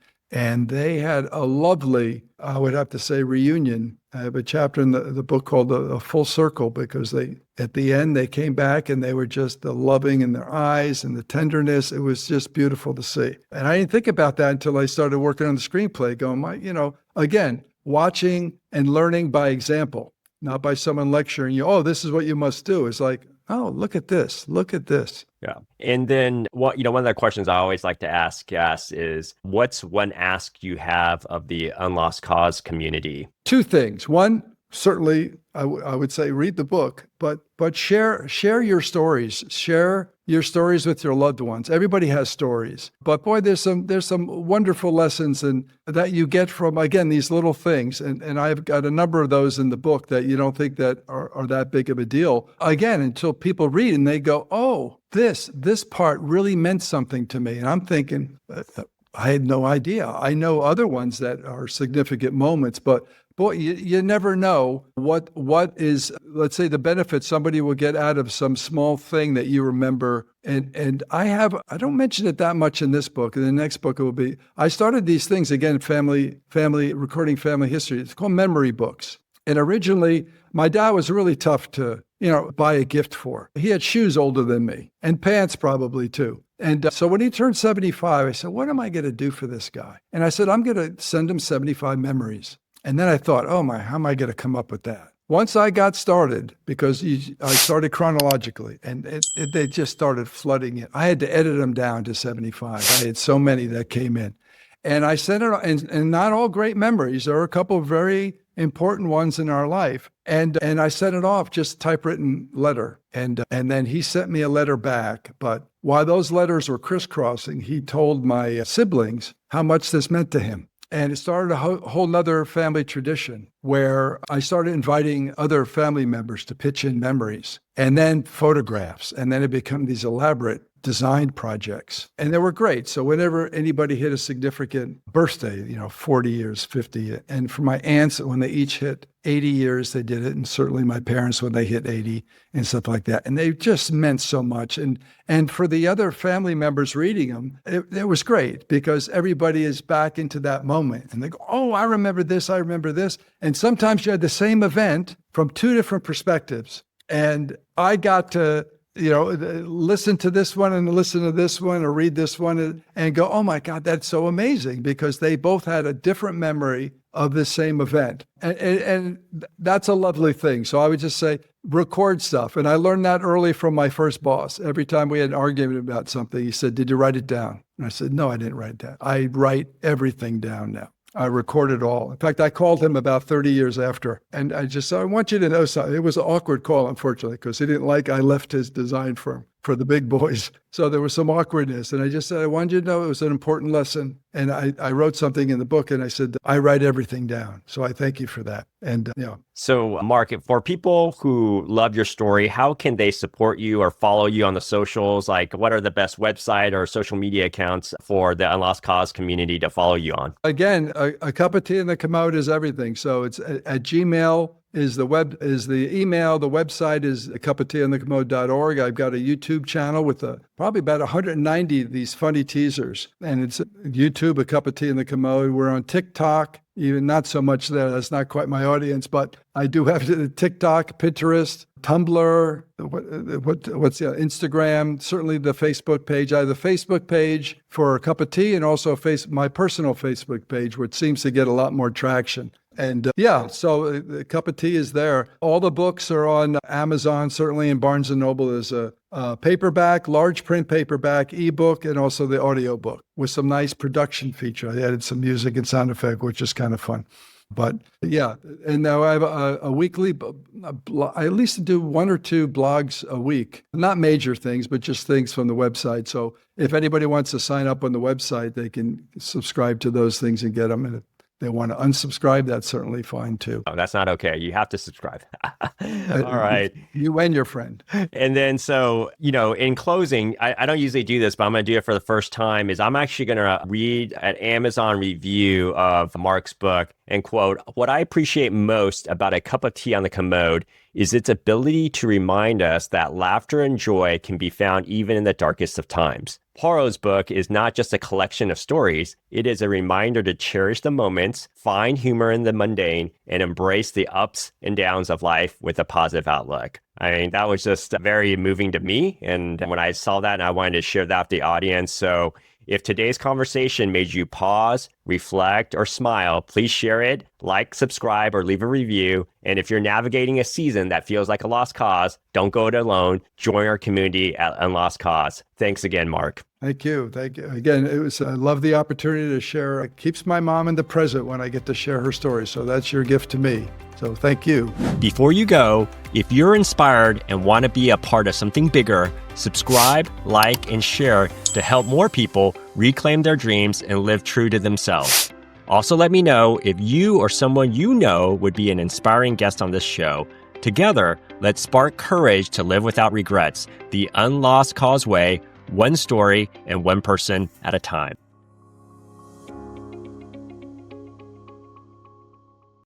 they had a lovely, I would have to say, reunion. I have a chapter in the book called A Full Circle because at the end, they came back and they were just the loving in their eyes and the tenderness. It was just beautiful to see. And I didn't think about that until I started working on the screenplay, going, again, watching and learning by example, not by someone lecturing you, oh, this is what you must do. It's like, oh, look at this. Look at this. Yeah. And then one of the questions I always like to ask guests is, what's one ask you have of the Unlost Cause community? Two things. One, certainly, I would say read the book, but share your stories. Share your stories with your loved ones. Everybody has stories, but boy, there's some wonderful lessons and that you get from, again, these little things. And I've got a number of those in the book that you don't think that are that big of a deal. Again, until people read and they go, oh, this part really meant something to me. And I'm thinking, I had no idea. I know other ones that are significant moments, but boy, you never know what is, let's say, the benefit somebody will get out of some small thing that you remember. And I don't mention it that much in this book. In the next book, it will be, I started these things, again, recording family history. It's called memory books. And originally, my dad was really tough to, buy a gift for. He had shoes older than me and pants probably too. And so when he turned 75, I said, what am I going to do for this guy? And I said, I'm going to send him 75 memories. And then I thought, how am I going to come up with that? Once I got started, because I started chronologically, and they just started flooding in. I had to edit them down to 75. I had so many that came in. And I sent it, and not all great memories. There are a couple of very important ones in our life. And I sent it off, just typewritten letter. And then he sent me a letter back. But while those letters were crisscrossing, he told my siblings how much this meant to him. And it started a whole nother family tradition where I started inviting other family members to pitch in memories and then photographs. And then it became these elaborate design projects. And they were great. So whenever anybody hit a significant birthday, 40 years, 50, and for my aunts, when they each hit 80 years, they did it. And certainly my parents, when they hit 80 and stuff like that. And they just meant so much. And for the other family members reading them, it was great because everybody is back into that moment. And they go, oh, I remember this, I remember this. And sometimes you had the same event from two different perspectives. And I got to listen to this one and listen to this one or read this one and go, oh my God, that's so amazing, because they both had a different memory of the same event. And that's a lovely thing. So I would just say, record stuff. And I learned that early from my first boss. Every time we had an argument about something, he said, did you write it down? And I said, no, I didn't write it down. I write everything down now. I record it all. In fact, I called him about 30 years after, and I just said, I want you to know something. It was an awkward call, unfortunately, because he didn't like I left his design firm for the big boys. So there was some awkwardness. And I just said, I wanted you to know it was an important lesson. And I wrote something in the book, and I said, I write everything down. So I thank you for that. And, So, Mark, for people who love your story, how can they support you or follow you on the socials? Like, what are the best website or social media accounts for the Unlost Cause community to follow you on? Again, a cup of tea in the Commode is everything. So it's at Gmail is the email. The website is a cup of tea on the commode.org. I've got a YouTube channel with probably about 190 of these funny teasers. And it's YouTube, a cup of tea in the Commode. We're on TikTok, even not so much there. That's not quite my audience, but I do have TikTok, Pinterest, Tumblr, Instagram, certainly the Facebook page. I have the Facebook page for a cup of tea, and also my personal Facebook page, which seems to get a lot more traction. And so the cup of tea is there. All the books are on Amazon, certainly in Barnes & Noble. There's a paperback, large print paperback, ebook, and also the audiobook with some nice production feature. I added some music and sound effect, which is kind of fun. But and now I have a weekly, I at least do 1 or 2 blogs a week, not major things, but just things from the website. So if anybody wants to sign up on the website, they can subscribe to those things and get them. And if they want to unsubscribe, that's certainly fine too. Oh, that's not okay. You have to subscribe. All right. You and your friend. And then, so, in closing, I don't usually do this, but I'm going to do it for the first time, is I'm actually going to read an Amazon review of Mark's book and quote, what I appreciate most about A Cup of Tea on the Commode is its ability to remind us that laughter and joy can be found even in the darkest of times. Porro's book is not just a collection of stories. It is a reminder to cherish the moments, find humor in the mundane, and embrace the ups and downs of life with a positive outlook. I mean, that was just very moving to me. And when I saw that, I wanted to share that with the audience. So if today's conversation made you pause, reflect, or smile, please share it, like, subscribe, or leave a review. And if you're navigating a season that feels like a lost cause, don't go it alone. Join our community at Unlost Cause. Thanks again, Mark. Thank you. Thank you. Again, I love the opportunity to share. It keeps my mom in the present when I get to share her story. So that's your gift to me. So thank you. Before you go, if you're inspired and want to be a part of something bigger, subscribe, like, and share to help more people reclaim their dreams and live true to themselves. Also, let me know if you or someone you know would be an inspiring guest on this show. Together, let's spark courage to live without regrets. The Unlost Cause way, one story and one person at a time.